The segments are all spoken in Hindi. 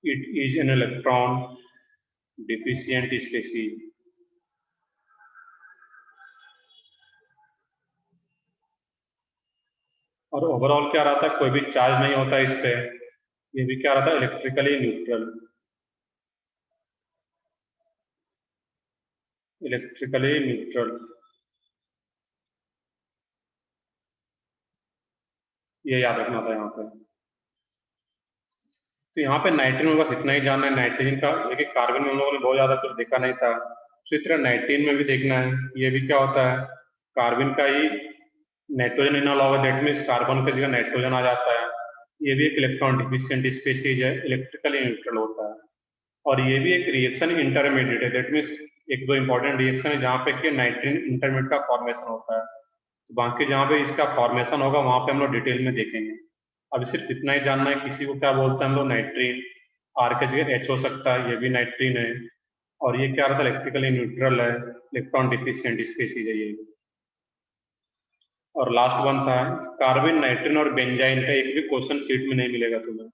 It is an electron deficient species. और ओवरऑल क्या रहा था, कोई भी चार्ज नहीं होता इस पे। ये भी क्या रहा था, इलेक्ट्रिकली न्यूट्रल। इलेक्ट्रिकली न्यूट्रल, ये याद रखना था यहाँ पे। तो यहाँ पे नाइट्रोजन में बस इतना ही जानना है नाइट्रोजन का, देखिए कार्बन में हम लोगों ने बहुत ज्यादा कुछ देखा नहीं था, तो इस तरह नाइट्रोजन में भी देखना है। ये भी क्या होता है, कार्बन का ही नाइट्रोजन इनॉल होगा, दैट मीन्स कार्बन की जगह नाइट्रोजन आ जाता है। ये भी एक इलेक्ट्रॉन डिफिशिएंट स्पीशीज है, इलेक्ट्रिकली न्यूट्रल होता है। और ये भी एक रिएक्शन इंटरमीडिएट है, दैट मीन्स एक दो इंपॉर्टेंट रिएक्शन है जहाँ पे कि नाइट्रोजन इंटरमीडिएट का फॉर्मेशन होता है। तो बाकी जहाँ पे इसका फॉर्मेशन होगा वहां पे हम लोग डिटेल में देखेंगे। अभी सिर्फ इतना ही जानना है, किसी को क्या बोलते हैं हम लोग, नाइट्रीन। आर के जगह एच हो सकता है, ये भी नाइट्रीन है। और ये क्या रहता है, इलेक्ट्रिकली न्यूट्रल है, इलेक्ट्रॉन डिफिशिएंट स्पीशीज है ये। और लास्ट वन था, कार्बन, नाइट्रोजन और बेंजाइन का एक भी क्वेश्चन शीट में नहीं मिलेगा तुम्हें।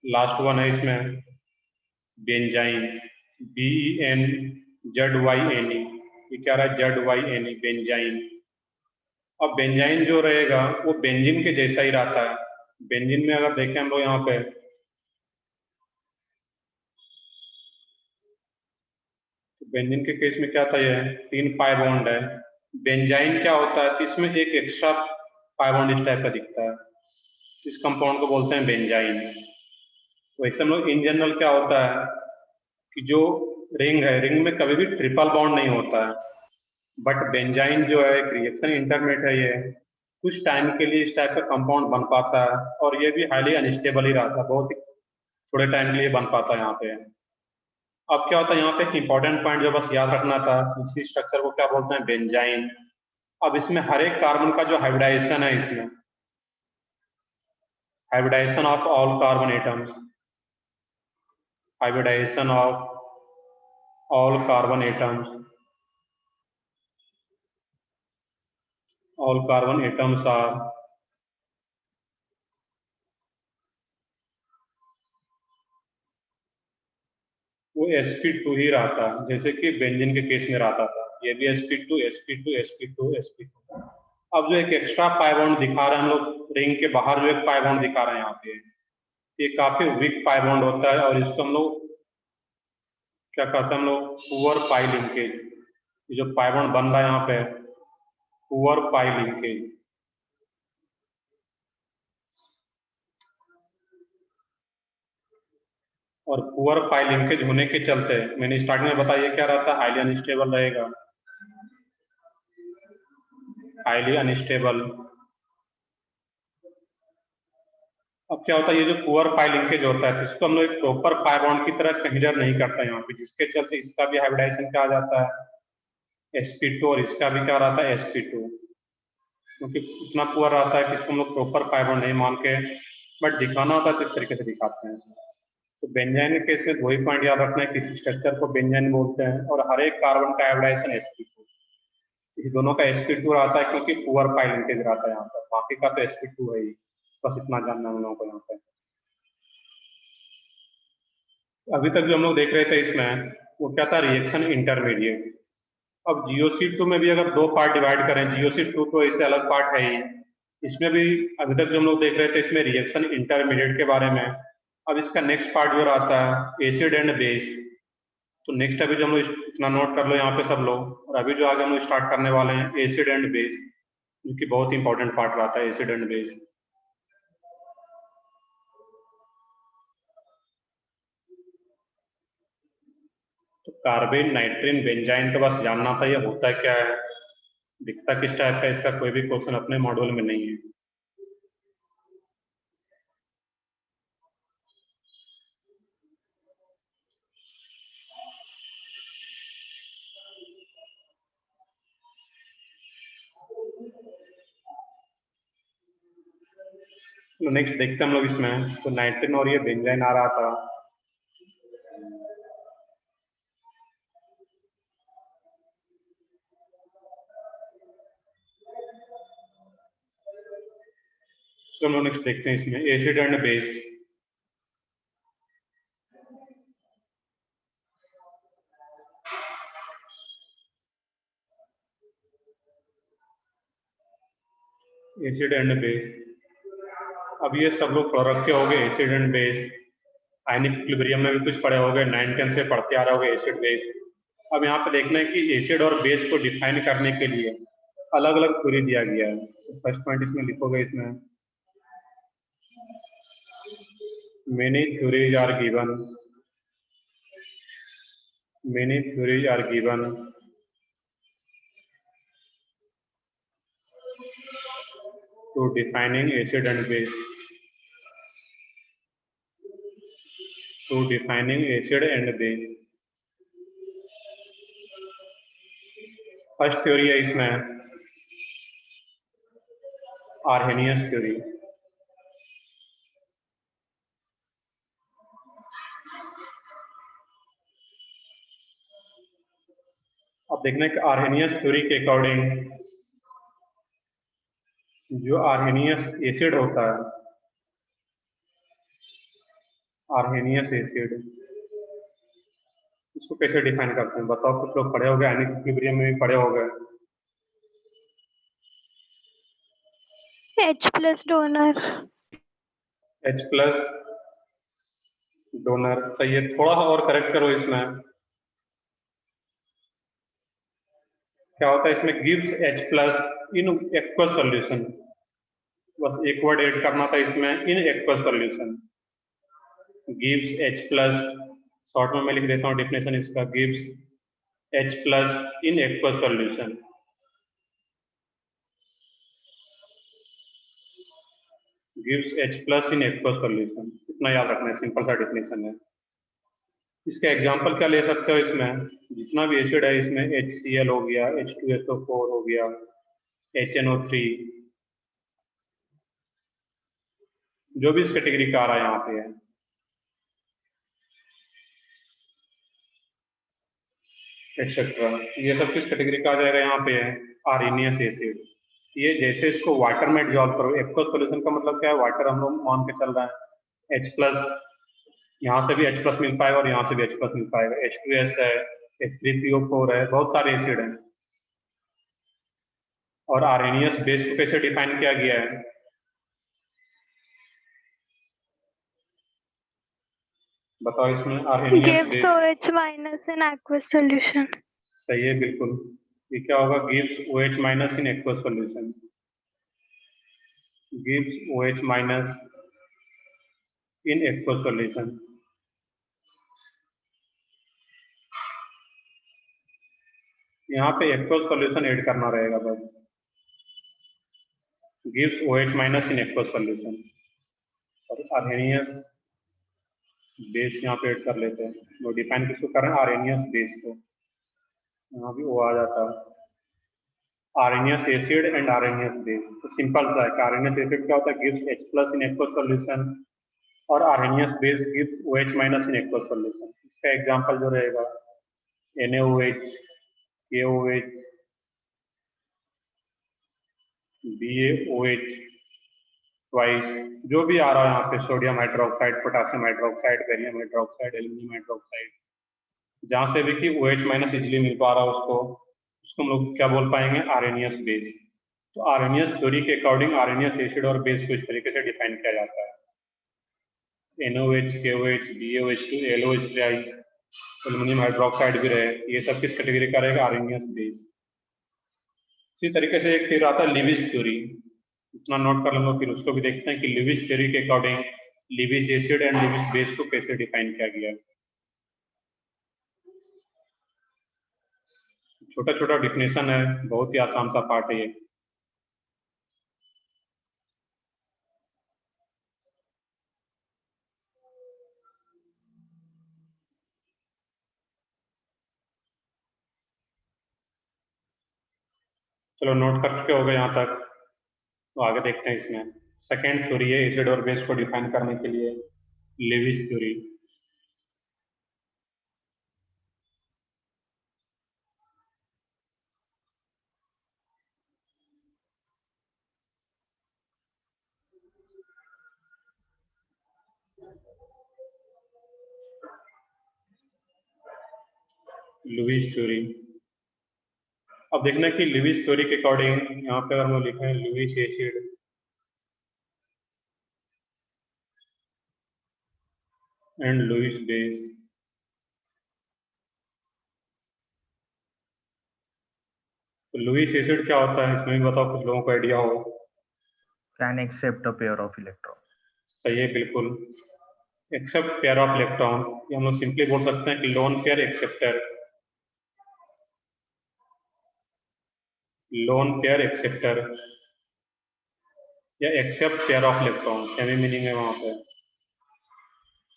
लास्ट वन है इसमें, बेंजाइन, BENZYNE। ये क्या रहा है, ZYNE, बेंजाइन। अब बेंजाइन जो रहेगा वो बेंजीन के जैसा ही रहता है। बेंजीन में अगर देखें हम लोग यहाँ पे, तो बेंजीन के केस में क्या था, ये 3 पाई बॉन्ड है। बेंजाइन क्या होता है, तो इसमें एक एक्स्ट्रा पाई बॉन्ड इस टाइप का दिखता है, इस कंपाउंड को बोलते हैं बेंजाइन। वैसे हम लोग इन जनरल क्या होता है कि जो रिंग है, रिंग में कभी भी ट्रिपल बॉन्ड नहीं होता है। बट बेंजाइन जो है एक रिएक्शन इंटरमीडिएट है, ये कुछ टाइम के लिए इस टाइप का कंपाउंड बन पाता है, और ये भी हाईली अनस्टेबल ही रहता है, बहुत ही थोड़े टाइम के लिए बन पाता है यहाँ पे। अब क्या होता है यहाँ पे, एक इंपॉर्टेंट पॉइंट जो बस याद रखना था, इसी स्ट्रक्चर को क्या बोलते हैं, बेंजाइन। अब इसमें हर एक कार्बन का जो हाइब्रिडाइजेशन है, इसमें hybridisation of all carbon atoms, hybridisation of all carbon atoms, all carbon atoms are, वो sp2 ही रहता है, जैसे कि बेंजीन के केस में रहता था। ये भी sp2 sp2 sp2 sp2। अब जो एक एक्स्ट्रा पाई बॉन्ड दिखा रहे हैं हम लोग, रिंग के बाहर जो एक पाई बॉन्ड दिखा रहे हैं यहाँ पे, ये काफी वीक पाई बॉन्ड होता है, और इसको हम लोग क्या कहते हैं, हम लोग पुअर पाई लिंकेज। ये जो पाई बॉन्ड बन रहा है यहाँ पे, पुअर पाई लिंकेज। और पुअर पाई लिंकेज होने के चलते मैंने स्टार्टिंग में बताया क्या रहता है, हाईली अनस्टेबल रहेगा, हाईली अनस्टेबल। अब क्या होता है, ये जो पुअर पाई लिंकेज होता है, तो इसको हम लोग एक प्रॉपर पाई बॉन्ड की तरह कंसिडर नहीं करते हैं यहाँ पे, जिसके चलते इसका भी हाइब्रिडाइजेशन क्या आ जाता है, sp2, और इसका भी क्या रहता है, sp2। क्योंकि इतना पुअर रहता है कि इसको हम लोग प्रॉपर पाई बॉन्ड नहीं मान के, बट दिखाना होता है तो इस तरीके से दिखाते हैं। तो बेंजाइन के केस में वही पॉइंट याद रखना है, किसी स्ट्रक्चर को बेंजाइन बोलते हैं, और हर एक कार्बन का हाइब्रिडाइजेशन sp2। इस दोनों का sp2 रहता है, क्योंकि पुअर पाई लिंकेज रहता है यहाँ पर, बाकी का तो sp2 है ही। बस इतना जानना है हम लोगों को यहाँ पे। अभी तक जो हम लोग देख रहे थे इसमें, वो क्या था, रिएक्शन इंटरमीडिएट। अब GeoC2 में भी अगर 2 पार्ट डिवाइड करें, GeoC2 तो इससे अलग पार्ट है ही, इसमें भी अभी तक जो हम लोग देख रहे थे इसमें रिएक्शन इंटरमीडिएट के बारे में। अब इसका नेक्स्ट पार्ट जो रहता है एसिड एंड बेस। तो नेक्स्ट अभी जो हम लोग इतना नोट कर लो यहाँ पे सब लोग, और अभी जो आगे हम लोग स्टार्ट करने वाले हैं एसिड एंड बेस, क्योंकि बहुत इंपॉर्टेंट पार्ट रहता है एसिड एंड बेस। तो कार्बन, नाइट्रीन, बेंजाइन का बस जानना था ये होता क्या है, दिखता किस टाइप का, इसका कोई भी क्वेश्चन अपने मॉड्यूल में नहीं है। तो नेक्स्ट देखते हैं हम लोग इसमें, तो नाइट्रोजन और ये बेंजाइन आ रहा था। तो हम लोग नेक्स्ट देखते हैं इसमें acid and base. Acid and base. अब ये सब लोग पढ़ रखे हो गए acid and base, ionic equilibrium में भी कुछ पढ़े हो गए, 9-10 से पढ़ते आ रहे होगे एसिड बेस। अब यहाँ पे देखना है कि एसिड और बेस को डिफाइन करने के लिए अलग अलग थ्योरी दिया गया है। फर्स्ट पॉइंट इसमें लिखोगे, इसमें many theories are given, many theories are given to defining acid and base, to defining acid and base। First theory है इसमें आर्हेनियस थ्योरी। अब देखना है कि आर्हेनियस थ्योरी के अकॉर्डिंग जो आर्हेनियस एसिड होता है, आर्हेनियस एसिड, इसको कैसे डिफाइन करते हैं बताओ। कुछ लोग पढ़े हो गए, आयनिक इक्विलिब्रियम में भी पढ़े हो गए। H plus donor. H plus donor, सही है। थोड़ा और करेक्ट करो इसमें, क्या होता है इसमें, gives H plus in aqueous solution. बस एक वर्ड ऐड करना था इसमें, इन aqueous solution. Gives H plus, short में मैं लिख देता हूँ डेफिनेशन इसका, gives H plus in aqueous solution. Gives H plus in aqueous solution, इतना याद रखना है, सिंपल सा डेफिनेशन है। इसका एग्जांपल क्या ले सकते हो, इसमें जितना भी एसिड है इसमें HCl हो गया, H2SO4 हो गया, HNO3, जो भी इस कैटेगरी का आ रहा है यहाँ पे है। एक्सेट्रा, ये सब किस कैटेगरी का आ जाएगा यहाँ पे है, आर्हेनियस एसिड। ये जैसे इसको वाटर में डिजॉल्व करो, एक्वस सॉल्यूशन का मतलब क्या है, वाटर हम लोग मान के चल रहे हैं। H प्लस, यहाँ से भी H प्लस मिल पाएगा और यहाँ से भी H प्लस मिल पाएगा, H2S है, H3PO4 है, बहुत सारे एसिड हैं। और आर्हेनियस बेस को कैसे डिफाइन किया गया है, बताओ इसमें Arrhenius Gives base. OH minus in aqueous solution। सही है, बिल्कुल। ये क्या होगा, gives OH minus in aqueous solution, gives OH minus in aqueous solution. यहाँ पे एक्वस सॉल्यूशन ऐड करना रहेगा बस, gives OH minus in aqueous solution. और आर्हेनियस बेस यहाँ पे ऐड कर लेते हैं, वो डिफाइन किसको कर रहे हैं, आर्हेनियस बेस को। यहाँ भी वो आ जाता है, Arrhenius acid and Arrhenius base. तो सिंपल सा है कि आर्हेनियस एसिड क्या होता है, gives H plus in aqueous solution, और Arrhenius base gives OH minus in aqueous solution. इसका एग्जांपल जो रहेगा NaOH, KOH, BaOH ट्वाइस, जो भी आ रहा है यहाँ पे, sodium hydroxide, potassium hydroxide, barium hydroxide, aluminium hydroxide, जहाँ से भी कि OH माइनस इजिली मिल पा रहा है उसको, उसको हम लोग क्या बोल पाएंगे, आर्हेनियस बेस। तो आर्हेनियस थ्योरी के अकॉर्डिंग आर्हेनियस एसिड और बेस को इस तरीके से डिफाइन किया जाता है, NaOH, KOH, BaOH2, LOH twice, aluminium hydroxide भी रहे, ये सब किस कैटेगरी का रहेगा, आर्हेनियस बेस। इसी तरीके से एक फिर आता है लिविस थ्योरी, इतना नोट कर लो, फिर उसको भी देखते हैं कि लिविस थ्योरी के according Lewis acid and Lewis base को कैसे डिफाइन किया गया है। छोटा छोटा डिफिनेशन है, बहुत ही आसान सा पार्ट है ये। चलो नोट कर चुके हो गए यहाँ तक, तो आगे देखते हैं। इसमें सेकेंड थ्योरी है एसिड और बेस को डिफाइन करने के लिए, लिविस थ्योरी। Lewis theory. अब देखना कि लुईस थ्योरी के अकॉर्डिंग यहाँ पे अगर हम लिखें Lewis acid and Lewis base. तो लुईस एसिड क्या होता है इसमें भी बताओ, कुछ लोगों को आइडिया हो। Can accept a pair of electrons. सही है बिल्कुल, एक्सेप्ट पेयर ऑफ इलेक्ट्रॉन, ये हम लोग सिंपली बोल सकते हैं कि lone pair acceptor, lone pair acceptor या accept pair of electron, same meaning है वहां पे।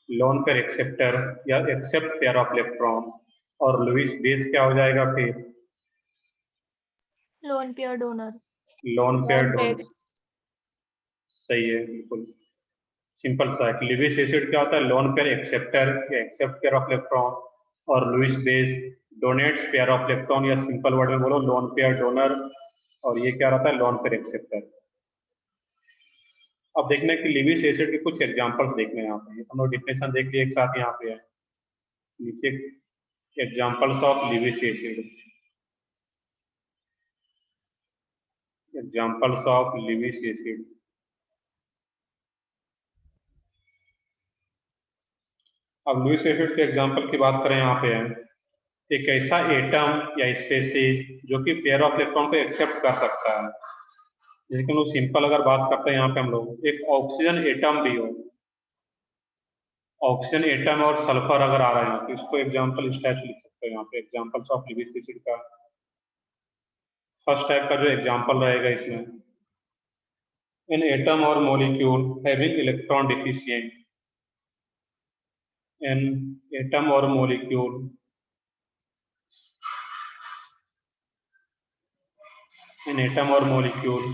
लोन पेयर एक्सेप्टर या एक्सेप्ट पेयर ऑफ इलेक्ट्रॉन, और लुईस बेस क्या हो जाएगा फिर, lone pair donor. Lone pair Lone pair. Donor. सही है बिल्कुल, सिंपल सा है। लुईस एसिड क्या होता है, लोन पेयर एक्सेप्टर या एक्सेप्ट पेयर ऑफ इलेक्ट्रॉन, और Lewis base donates pair of electron, या सिंपल वर्ड में बोलो लोन पेयर डोनर, और ये क्या रहता है, लोन पेयर एक्सेप्टर। अब देखना है कि लुईस एसिड के कुछ एग्जांपल्स देखने हैं यहाँ पे, हम लोग डिफिनेशन देख लिए एक साथ, यहाँ पे है नीचे examples of Lewis acid, examples of Lewis acid. अब लुईस एसिड के एग्जांपल की बात करें, यहाँ पे है एक ऐसा एटम या स्पेसीज जो कि पेयर ऑफ इलेक्ट्रॉन को एक्सेप्ट कर सकता है। जैसे कि हम लोग सिंपल अगर बात करते हैं यहाँ पे, हम लोग एक ऑक्सीजन एटम भी हो, ऑक्सीजन एटम और सल्फर अगर आ रहा है यहाँ पे, इसको एग्जांपल इस टाइप से लिख सकते हैं यहाँ पे, एग्जांपल्स ऑफ लुईस एसिड का फर्स्ट टाइप का जो एग्जांपल रहेगा इसमें, एन एटम और molecule having electron deficient, an atom और molecule an atom or molecule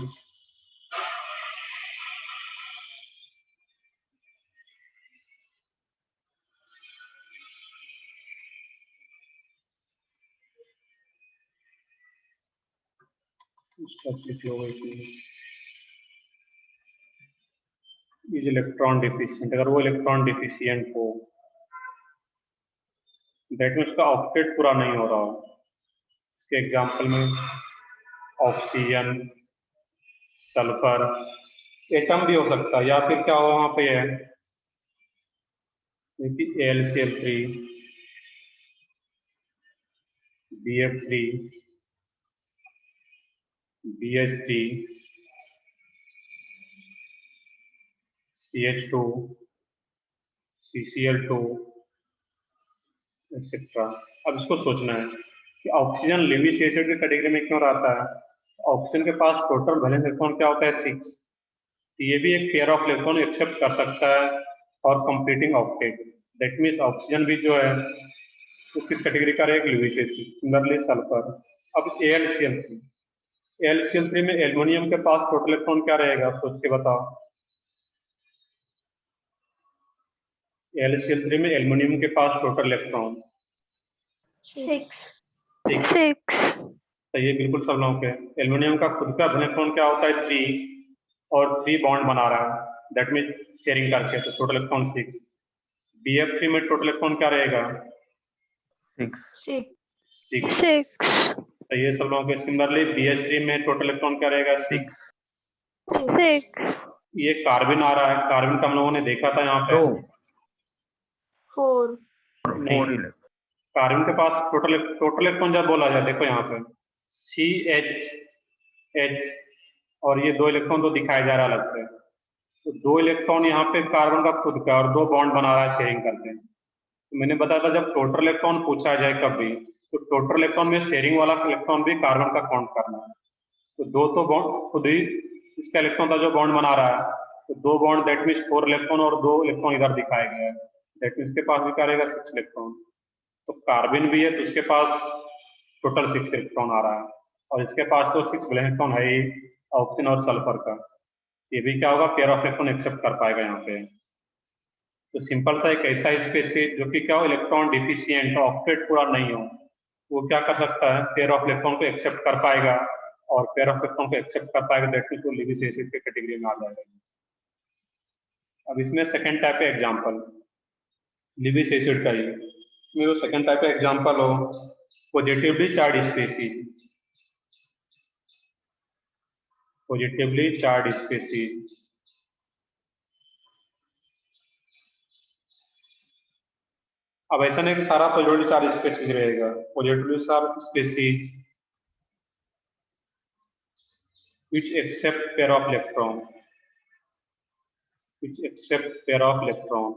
is electron deficient, अगर वो इलेक्ट्रॉन डिफिशियंट हो, दैट मीन्स का ऑक्टेट पूरा नहीं हो रहा हो। इसके एग्जांपल में ऑक्सीजन, सल्फर, एटम भी हो सकता है, या फिर क्या हो वहां पे है AlCl3, BF3, BH3, CH2, CCl2 etcetera. अब इसको सोचना है कि ऑक्सीजन लुईस एसिड की कैटेगरी में क्यों रहता है। ऑक्सीजन के पास टोटल वैलेंस इलेक्ट्रॉन क्या होता है, 6। ये भी एक पेयर ऑफ इलेक्ट्रॉन एक्सेप्ट कर सकता है और completing octet, that means oxygen भी जो है वो किस कैटेगरी का रहेगा, लुईस एसिड। Similarly sulphur. अब AlCl3, AlCl3 में एल्युमिनियम के पास टोटल इलेक्ट्रॉन क्या रहेगा, सोच के बताओ। AlCl3 में एल्युमिनियम के पास टोटल इलेक्ट्रॉन 6। 6. तो ये बिल्कुल सब लोगों के। एल्युमिनियम का खुद का इलेक्ट्रॉन क्या होता है, 3, और 3 बॉन्ड बना रहा है, दैट मीन शेयरिंग करके, तो टोटल इलेक्ट्रॉन 6। BF3 में टोटल इलेक्ट्रॉन क्या रहेगा, 6. 6. तो ये सब लोगों के। सिमिलरली BH3 में टोटल इलेक्ट्रॉन क्या रहेगा, 6। 6. ये कार्बन आ रहा है, कार्बन का हम लोगों ने देखा था यहाँ पे। 4। नहीं, कार्बन के पास टोटल इलेक्ट्रॉन जब बोला जाए, देखो यहाँ पे CH और ये 2 इलेक्ट्रॉन तो दिखाया जा रहा है अलग से, तो 2 इलेक्ट्रॉन यहाँ पे कार्बन का खुद का, और 2 बॉन्ड बना रहा है शेयरिंग करते हैं। तो मैंने बताया था जब टोटल इलेक्ट्रॉन पूछा जाए कभी, तो टोटल इलेक्ट्रॉन में शेयरिंग वाला इलेक्ट्रॉन भी कार्बन का काउंट करना है। तो 2 तो बॉन्ड खुद ही इसका इलेक्ट्रॉन था जो बॉन्ड बना रहा है, तो 2 बॉन्ड दैट मीन्स 4 इलेक्ट्रॉन, और 2 इलेक्ट्रॉन इधर दिखाया गया है, दैट मीन्स के पास भी क्या रहेगा, 6 इलेक्ट्रॉन। तो कार्बन भी है तो उसके पास टोटल 6 इलेक्ट्रॉन आ रहा है, और इसके पास तो 6 इलेक्ट्रॉन है ही ऑक्सीजन और सल्फर का। ये भी क्या होगा, पेयर ऑफ इलेक्ट्रॉन एक्सेप्ट कर पाएगा यहाँ पे। तो सिंपल सा एक ऐसा स्पेसीज जो कि क्या हो, इलेक्ट्रॉन डिफिशियंट, ऑक्टेट पूरा नहीं हो, वो क्या कर सकता है, पेयर ऑफ इलेक्ट्रॉन को एक्सेप्ट कर पाएगा, और पेयर ऑफ इलेक्ट्रॉन को एक्सेप्ट कर पाएगा, दैट मीन्स वो लुईस एसिड के कैटेगरी में आ जाएगा। अब इसमें सेकंड टाइप है एग्जांपल लुईस एसिड का ही, इसमें वो सेकंड टाइप का एग्जांपल हो positively charge species, positively charge species. अब ऐसा नहीं कि सारा पॉजिटिव चार्ज स्पेसीज रहेगा, positive charge species which accept pair of electron, which accept pair of electron,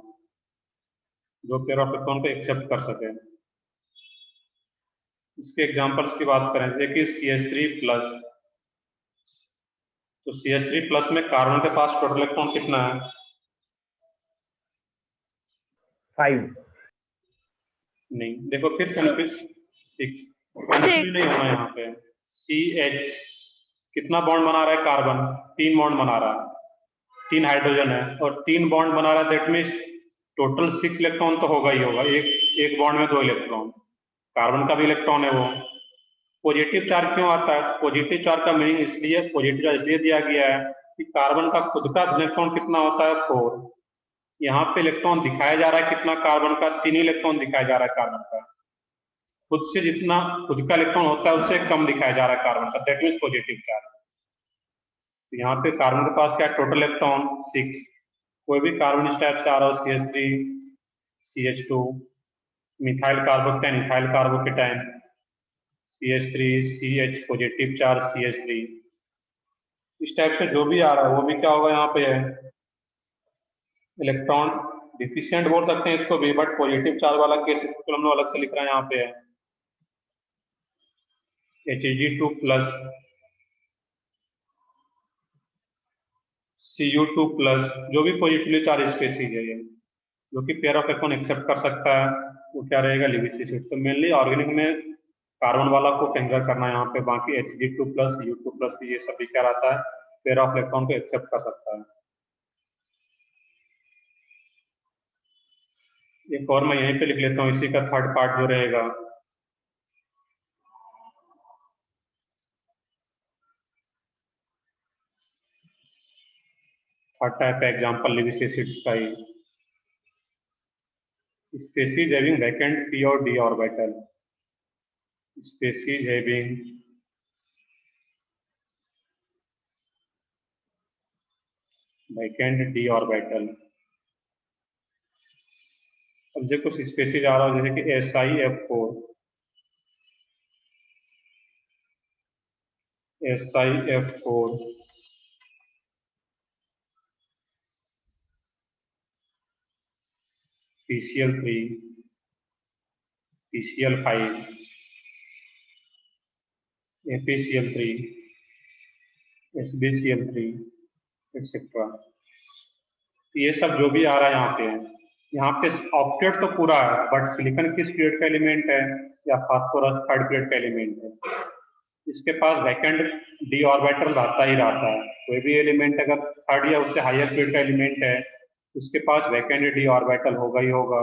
जो पेयर ऑफ इलेक्ट्रॉन को एक्सेप्ट कर सके। इसके एग्जांपल्स की बात करें जैसे कि CH3+, तो CH3+ में कार्बन के पास टोटल इलेक्ट्रॉन कितना है? 5 नहीं, देखो फिर कंफ्यूज 6 कंफ्यूज नहीं होना यहाँ पे। CH कितना बॉन्ड बना रहा है? कार्बन 3 बॉन्ड बना रहा है, 3 हाइड्रोजन है और 3 बॉन्ड बना रहा है, दैट मीन्स टोटल 6 इलेक्ट्रॉन तो होगा ही होगा। एक बॉन्ड में 2 इलेक्ट्रॉन, कार्बन का भी इलेक्ट्रॉन है वो। पॉजिटिव चार्ज क्यों आता है? पॉजिटिव चार्ज का मीनिंग इसलिए पॉजिटिव चार्ज इसलिए दिया गया है कि कार्बन का खुद का इलेक्ट्रॉन कितना होता है? 4। यहाँ पे इलेक्ट्रॉन दिखाया जा रहा है कितना कार्बन का? 3 इलेक्ट्रॉन दिखाया जा रहा है कार्बन का। खुद से जितना खुद का इलेक्ट्रॉन होता है उससे कम दिखाया जा रहा है कार्बन का, दैट मीन्स पॉजिटिव चार्ज। तो यहाँ पे कार्बन के पास क्या टोटल इलेक्ट्रॉन? 6। कोई भी कार्बन इस टाइप से आ रहा हो, CH3, CH2, methyl carbocation, ethyl carbocation, CH3, CH positive charge, CH3, इस टाइप से जो भी आ रहा है वो भी क्या होगा? यहाँ पे इलेक्ट्रॉन डिफिशिएंट बोल सकते हैं इसको भी, बट पॉजिटिव चार्ज वाला केस इसको हम लोग अलग से लिख रहे हैं। यहाँ पे Hg2+, Cu2+, जो भी पॉजिटिवली चार्ज स्पेसीज है ये, जो कि पेयर ऑफ इलेक्ट्रॉन एक्सेप्ट कर सकता है, वो क्या रहेगा? Lewis acid. तो मेनली ऑर्गेनिक में कार्बन वाला को कंसिडर करना है यहाँ पे, बाकी Hg2+, Cu2+, ये सभी क्या रहता है? पेयर ऑफ इलेक्ट्रॉन को एक्सेप्ट कर सकता है। एक और मैं यहीं पे लिख लेता हूँ, इसी का थर्ड पार्ट जो रहेगा, third type example Lewis acids का ही। स्पेसीज हैविंग वैकेंट p और d orbital, species having vacant d orbital. अब जो कुछ स्पेसीज आ रहा है जैसे कि SiF4, SiF4, PCl3, PCl5, FeCl3, SbCl3, etcetera. ये सब जो भी आ रहा है यहाँ पे ऑक्टेट तो पूरा है, बट सिलिकॉन किस पीरियड का एलिमेंट है? या फास्फोरस थर्ड पीरियड का एलिमेंट है। इसके पास वैकेंट d ऑर्बिटल रहता ही रहता है। कोई भी एलिमेंट अगर थर्ड या उससे हायर पीरियड का एलिमेंट है, उसके पास वैकेंट d ऑर्बिटल होगा ही होगा।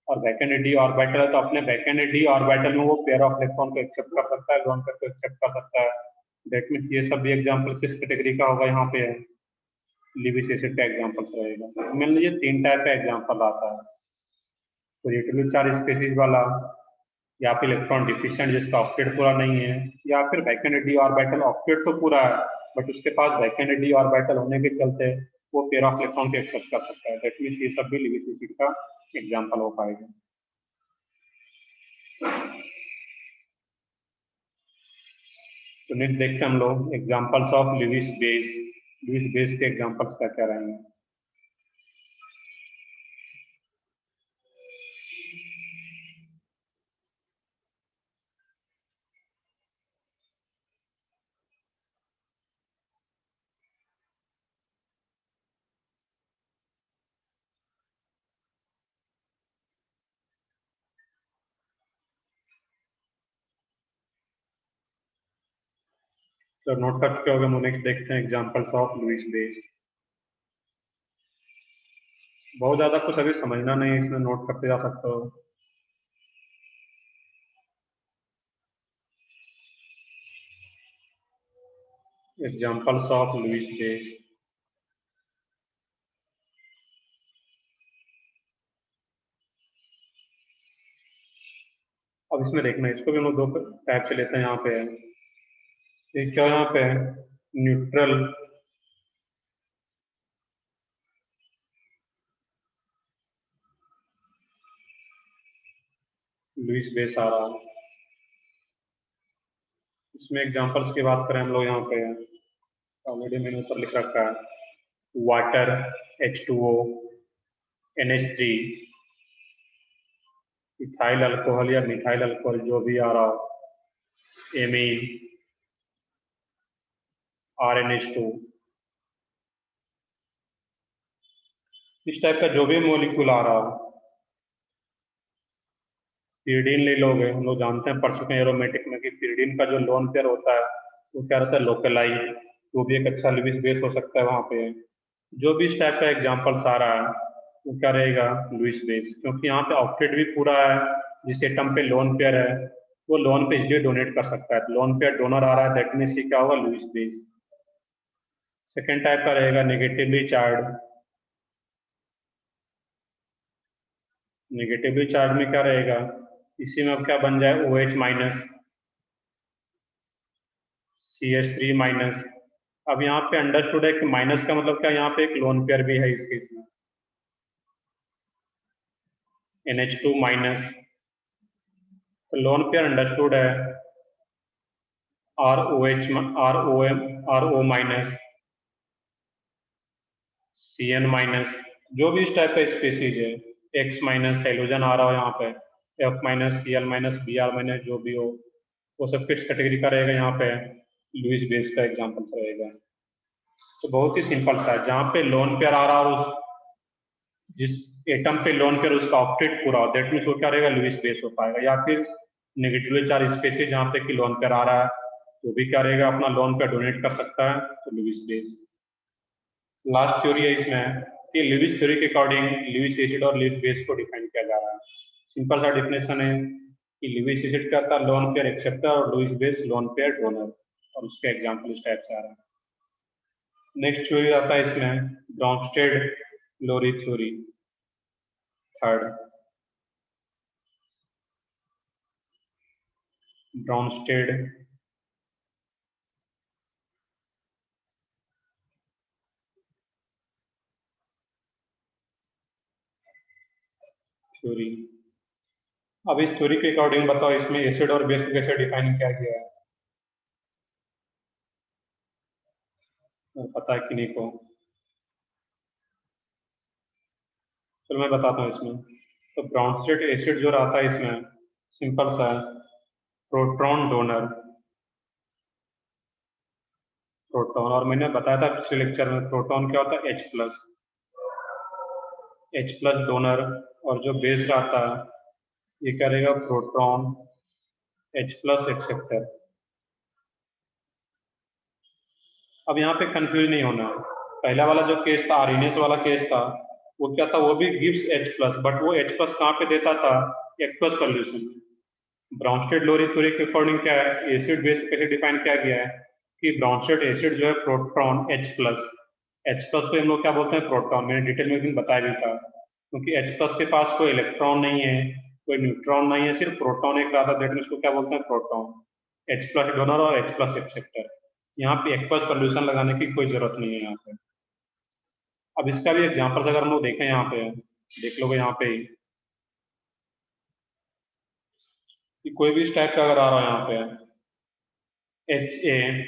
और वैकेंट d ऑर्बिटल है तो अपने वैकेंट d ऑर्बिटल में वो पेयर ऑफ इलेक्ट्रॉन को एक्सेप्ट कर सकता है, लोन करके एक्सेप्ट कर सकता है। दैट मीन्स ये सब भी एग्जाम्पल किस कैटेगरी का होगा? यहाँ पे लिविस एसिड का एग्जाम्पल्स रहेगा। मान लीजिए 3 टाइप का एग्जाम्पल आता है, पॉजिटिव चार्ज स्पेसीज वाला, या फिर इलेक्ट्रॉन डिफिशिएंट जिसका ऑक्टेट पूरा नहीं है, या फिर वैकेंट d ऑर्बिटल ऑक्टेट तो पूरा है बट उसके पास वैकेंट d ऑर्बिटल होने के चलते वो पेयर ऑफ इलेक्ट्रॉन को एक्सेप्ट कर सकता है। दैट मीन्स ये सब भी लिविस एसिड का एग्जाम्पल हो पाएगा। तो नेक्स्ट देखते हैं हम लोग examples of Lewis base. Lewis base के एग्जाम्पल्स क्या क्या रहेंगे? तो नोट कर चुके होंगे, नेक्स्ट देखते हैं एग्जांपल्स ऑफ लुईस बेस। बहुत ज्यादा कुछ अभी समझना नहीं है, इसमें नोट करते जा सकते हो। Examples of Lewis base. अब इसमें देखना, इसको भी हम लोग 2 टाइप से लेते हैं। यहाँ पे एक क्या यहाँ पे न्यूट्रल, लुईस बेस आ रहा है। इसमें एग्जांपल्स की बात करें हम लोग यहाँ पे, ऑलरेडी मैंने ऊपर लिख रखा है, water, H2O, NH3, ethyl alcohol या मिथाइल अल्कोहल जो भी आ रहा हो, एमीन, RNH2, इस टाइप का जो भी मॉलिक्यूल आ रहा हो। pyridine ले लोगे, हम लोग जानते हैं पढ़ चुके हैं एरोमेटिक में कि pyridine का जो लोन पेयर होता है वो क्या रहता है, लोकलाइज, वो भी एक अच्छा लुईस बेस हो सकता है वहाँ पे। जो भी इस टाइप का एग्जाम्पल्स आ रहा है वो क्या रहेगा, लुईस बेस, क्योंकि यहाँ पे ऑक्टेट भी पूरा है, जिस एटम पे लोन पेयर है वो लोन पे इसलिए डोनेट कर सकता है, लोन पेयर डोनर आ रहा है, दैट मीन्स क्या होगा, लुईस बेस। सेकेंड टाइप का रहेगा नेगेटिवली चार्ज। नेगेटिवली चार्ज में क्या रहेगा, इसी में अब क्या बन जाए, OH माइनस, CH3 माइनस। अब यहाँ पे अंडरस्टूड है कि माइनस का मतलब क्या, यहाँ पे एक लोन पेयर भी है इस केस में, NH2 माइनस। तो लोन पेयर अंडरस्टूड है, RO माइनस, CN माइनस, जो भी इस टाइप का स्पेसीज है, X माइनस हेलोजन आ रहा हो यहाँ पे, F minus, Cl minus, Br minus, जो भी हो वो सब किस कैटेगरी का रहेगा, यहाँ पे लुईस बेस का एग्जाम्पल रहेगा। तो बहुत ही सिंपल सा है, जहाँ पे लोन पेयर आ रहा हो, जिस एटम पे लोन पेयर उसका ऑक्टेट पूरा हो, दैट मीन्स वो क्या रहेगा, लुईस बेस हो पाएगा। या फिर नेगेटिवली चार्ज स्पेसीज जहाँ पे कि लोन पेयर आ रहा है वो भी क्या रहेगा, अपना लोन पेयर डोनेट कर सकता है, तो लुईस बेस। लास्ट थ्योरी है इसमें कि लुईस थ्योरी के अकॉर्डिंग लुईस एसिड और लुईस बेस को डिफाइन किया जा रहा है। सिंपल सा डिफिनेशन है कि लुईस एसिड क्या था, लोन पेयर एक्सेप्टर, और Lewis base lone pair donor, और उसके एग्जाम्पल इस टाइप से आ रहा है। नेक्स्ट थ्योरी आता है इसमें ब्रॉन्स्टेड लोरी थ्योरी, थर्ड ब्रॉन्स्टेड थ्योरी। अब इस थ्योरी के अकॉर्डिंग बताओ इसमें एसिड और बेस को कैसे डिफाइन किया गया है, पता है कि नहीं को? चलो मैं बताता हूँ इसमें। तो ब्रॉन्स्टेड एसिड जो रहता है इसमें सिंपल सा है, प्रोटॉन डोनर, प्रोटॉन, और मैंने बताया था पिछले लेक्चर में प्रोटॉन क्या होता है, H प्लस डोनर, और जो बेस रहता है ये क्या रहेगा, प्रोटॉन H प्लस एक्सेप्टर। अब यहाँ पे कंफ्यूज नहीं होना, पहला वाला जो केस था, आरएनएस वाला केस था, वो क्या था, वो भी गिव्स H प्लस, बट वो H प्लस कहाँ पे देता था, एक्वस सॉल्यूशन में। ब्रॉन्स्टेड लोरी थ्योरी के अकॉर्डिंग क्या है, एसिड बेस कैसे डिफाइन किया गया है कि ब्रॉन्स्टेड एसिड जो है प्रोटॉन H प्लस को हम लोग क्या बोलते हैं, प्रोटॉन, मैंने डिटेल में एक दिन बताया भी था, क्योंकि H प्लस के पास कोई इलेक्ट्रॉन नहीं है, कोई न्यूट्रॉन नहीं है, सिर्फ प्रोटॉन एक रहा था, दैट मीन्स को क्या बोलते हैं, प्रोटॉन। H प्लस डोनर और H प्लस एक्सेप्टर, यहाँ पे एक्वस सॉल्यूशन लगाने की कोई जरूरत नहीं है यहाँ पे। अब इसका भी एग्जांपल अगर हम लोग देखें, यहाँ पे देख लोगे यहाँ पे कि कोई भी इस टाइप का अगर आ रहा है यहाँ पे HA,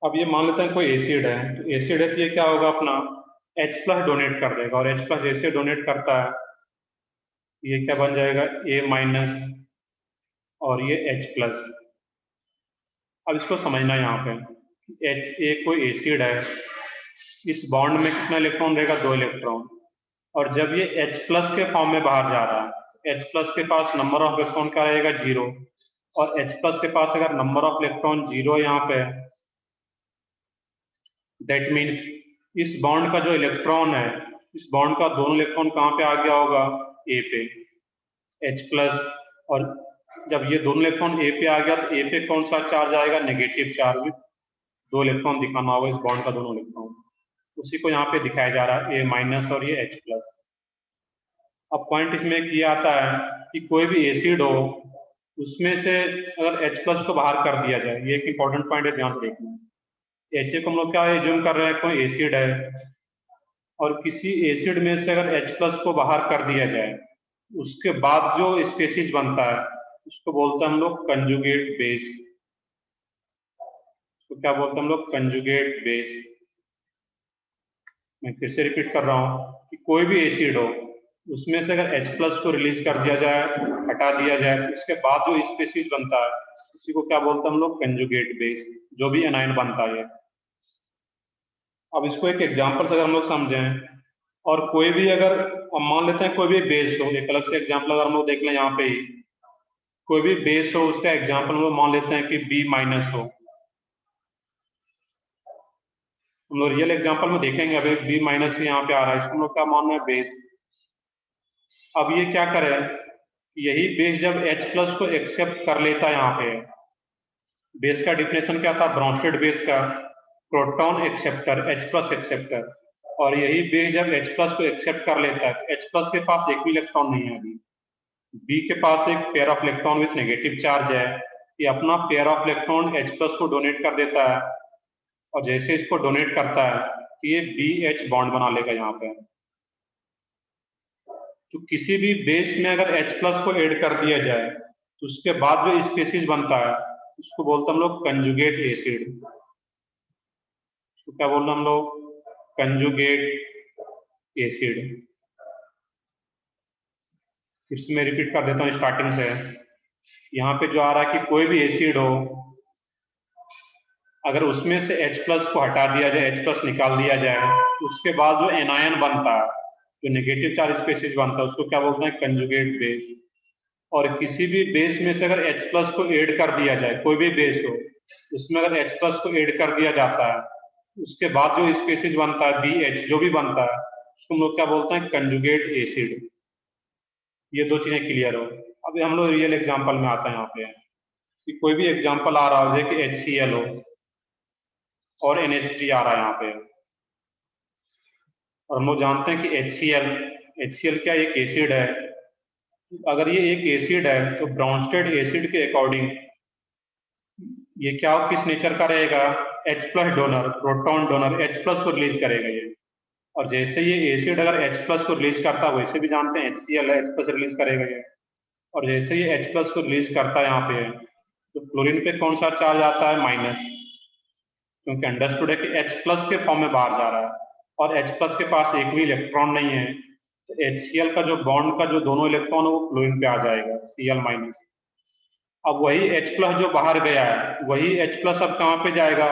अब ये मान लेते हैं कोई एसिड है, तो एसिड है तो ये क्या होगा, अपना H प्लस डोनेट कर देगा, और H प्लस जैसे डोनेट करता है ये क्या बन जाएगा, A माइनस, और ये H प्लस। अब इसको समझना यहाँ पे, HA कोई एसिड है, इस बॉन्ड में कितना इलेक्ट्रॉन रहेगा, 2 इलेक्ट्रॉन, और जब ये H प्लस के फॉर्म में बाहर जा रहा है, H प्लस के पास नंबर ऑफ इलेक्ट्रॉन क्या रहेगा, 0, और H प्लस के पास अगर नंबर ऑफ इलेक्ट्रॉन 0 यहाँ पे, दैट मीन्स इस बॉन्ड का जो इलेक्ट्रॉन है, इस बॉन्ड का दोनों इलेक्ट्रॉन कहाँ पे आ गया होगा, A पे, H प्लस, और जब ये दोनों इलेक्ट्रॉन A पे आ गया तो A पे कौन सा चार्ज आएगा, नेगेटिव चार्ज, 2 इलेक्ट्रॉन दिखाना होगा इस बॉन्ड का दोनों इलेक्ट्रॉन, उसी को यहाँ पे दिखाया जा रहा है, A माइनस और ये H प्लस। अब पॉइंट इसमें ये आता है कि कोई भी एसिड हो उसमें से अगर H प्लस को बाहर कर दिया जाए, ये एक इंपॉर्टेंट पॉइंट है, ध्यान से देखना। HA को हम लोग क्या एज्यूम कर रहे हैं, कोई एसिड है, और किसी एसिड में से अगर H+ को बाहर कर दिया जाए, उसके बाद जो स्पीशीज बनता है उसको बोलते हैं हम लोग कंजुगेट बेस। तो क्या बोलते हैं हम लोग? Conjugate base. मैं फिर से रिपीट कर रहा हूँ कि कोई भी एसिड हो, उसमें से अगर H+ को रिलीज कर दिया जाए, हटा दिया जाए, तो उसके बाद जो स्पीशीज बनता है उसी को क्या बोलते हैं हम लोग? कंजुगेट बेस, जो भी एनायन बनता है। अब इसको एक एग्जाम्पल से अगर हम लोग समझें, और कोई भी अगर हम मान लेते हैं कोई भी बेस हो, एक अलग से एग्जाम्पल अगर हम लोग देख लें यहाँ पे ही, कोई भी बेस हो, उसका एग्जाम्पल हम लोग मान लेते हैं कि B- हो। हम लोग रियल एग्जाम्पल में देखेंगे, अभी B- यहाँ पे आ रहा है, इसको हम लोग क्या मानना है? बेस। अब ये क्या करे, यही बेस जब H+ को एक्सेप्ट कर लेता है, यहाँ पे बेस का डिफिनेशन क्या था ब्रॉन्स्टेड बेस का? Proton acceptor, H+ acceptor. और यही बेस जब H+ को एक्सेप्ट कर लेता है, H+ के पास एक भी इलेक्ट्रॉन नहीं है। अभी B के पास एक pair of electron with negative charge है, ये अपना पेयर ऑफ इलेक्ट्रॉन H+ को डोनेट कर देता है, और जैसे इसको डोनेट करता है तो ये BH बॉन्ड बना लेगा यहाँ पे। तो किसी भी बेस में अगर H+ को ऐड कर दिया जाए तो उसके बाद जो स्पीशीज बनता है उसको बोलते हैं हम लोग कंजुगेट एसिड। तो क्या बोलना हम लोग? Conjugate acid. फिर से मैं रिपीट कर देता हूँ स्टार्टिंग से। यहाँ पे जो आ रहा है कि कोई भी एसिड हो, अगर उसमें से H+ को हटा दिया जाए, H+ निकाल दिया जाए, तो उसके बाद जो एनायन बनता है, जो नेगेटिव चार्ज स्पीशीज बनता है, उसको क्या बोलते हैं? Conjugate base. और किसी भी बेस में से अगर H+ को ऐड कर दिया जाए, कोई भी बेस हो, उसमें अगर H+ को ऐड कर दिया जाता है, उसके बाद जो स्पीशीज बनता है BH, जो भी बनता है, उसको हम लोग क्या बोलते हैं? Conjugate acid. ये दो चीजें क्लियर हो। अभी हम लोग रियल एग्जाम्पल में आते हैं यहाँ पे, कि कोई भी एग्जाम्पल आ रहा हो, जैसे कि HCl हो और NH3 आ रहा है यहाँ पे, और हम लोग जानते हैं कि HCl क्या एक एसिड है। अगर ये एक एसिड है तो ब्रॉन्स्टेड एसिड के अकॉर्डिंग ये क्या किस नेचर का रहेगा? H+ donor, proton donor, H+ को रिलीज करेगा ये। और जैसे ये एसिड अगर H+ को रिलीज करता है, वैसे भी जानते हैं HCl है, H+ रिलीज करेगा ये। और जैसे ये H+ को रिलीज करता है यहाँ पे, तो क्लोरीन पे कौन सा चार्ज आता है? माइनस, क्योंकि अंडरस्टूड है कि H+ के फॉर्म में बाहर जा रहा है, और H+ के पास एक भी इलेक्ट्रॉन नहीं है, तो HCl का जो बॉन्ड का जो दोनों इलेक्ट्रॉन है वो क्लोरीन पे आ जाएगा, Cl-। अब वही H+ जो बाहर गया है, वही H+ अब कहाँ पे जाएगा?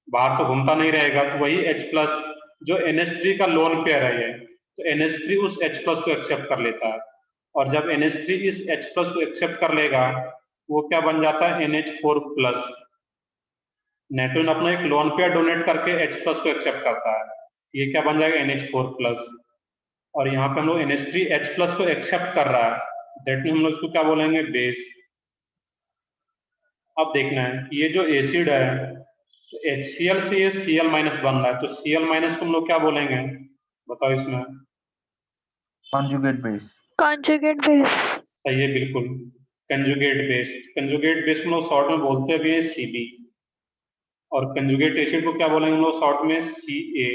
बाहर तो घूमता नहीं रहेगा, तो वही H+ जो NH3 का लोन पेयर है ये, तो NH3 उस H+ को एक्सेप्ट कर लेता है, और जब NH3 इस H+ को एक्सेप्ट कर लेगा, वो क्या बन जाता है? NH4+। नाइट्रोजन अपना एक लोन पेयर डोनेट करके H+ को एक्सेप्ट करता है, ये क्या बन जाएगा? NH4+। और यहाँ पे हम लोग NH3 H+ को एक्सेप्ट कर रहा है, दैट मीन हम लोग इसको क्या बोलेंगे? बेस। अब देखना है कि ये जो एसिड है, तो HCl से ये Cl- बन रहा है, तो Cl- को हम लोग क्या बोलेंगे? बताओ इसमें। conjugate base. Conjugate base. सही है, बिल्कुल, कंजुगेट बेस। कंजुगेट बेस हम लोग शॉर्ट में बोलते भी है Cb, और कंजुगेट एसिड को क्या बोलेंगे हम लोग शॉर्ट में? Ca,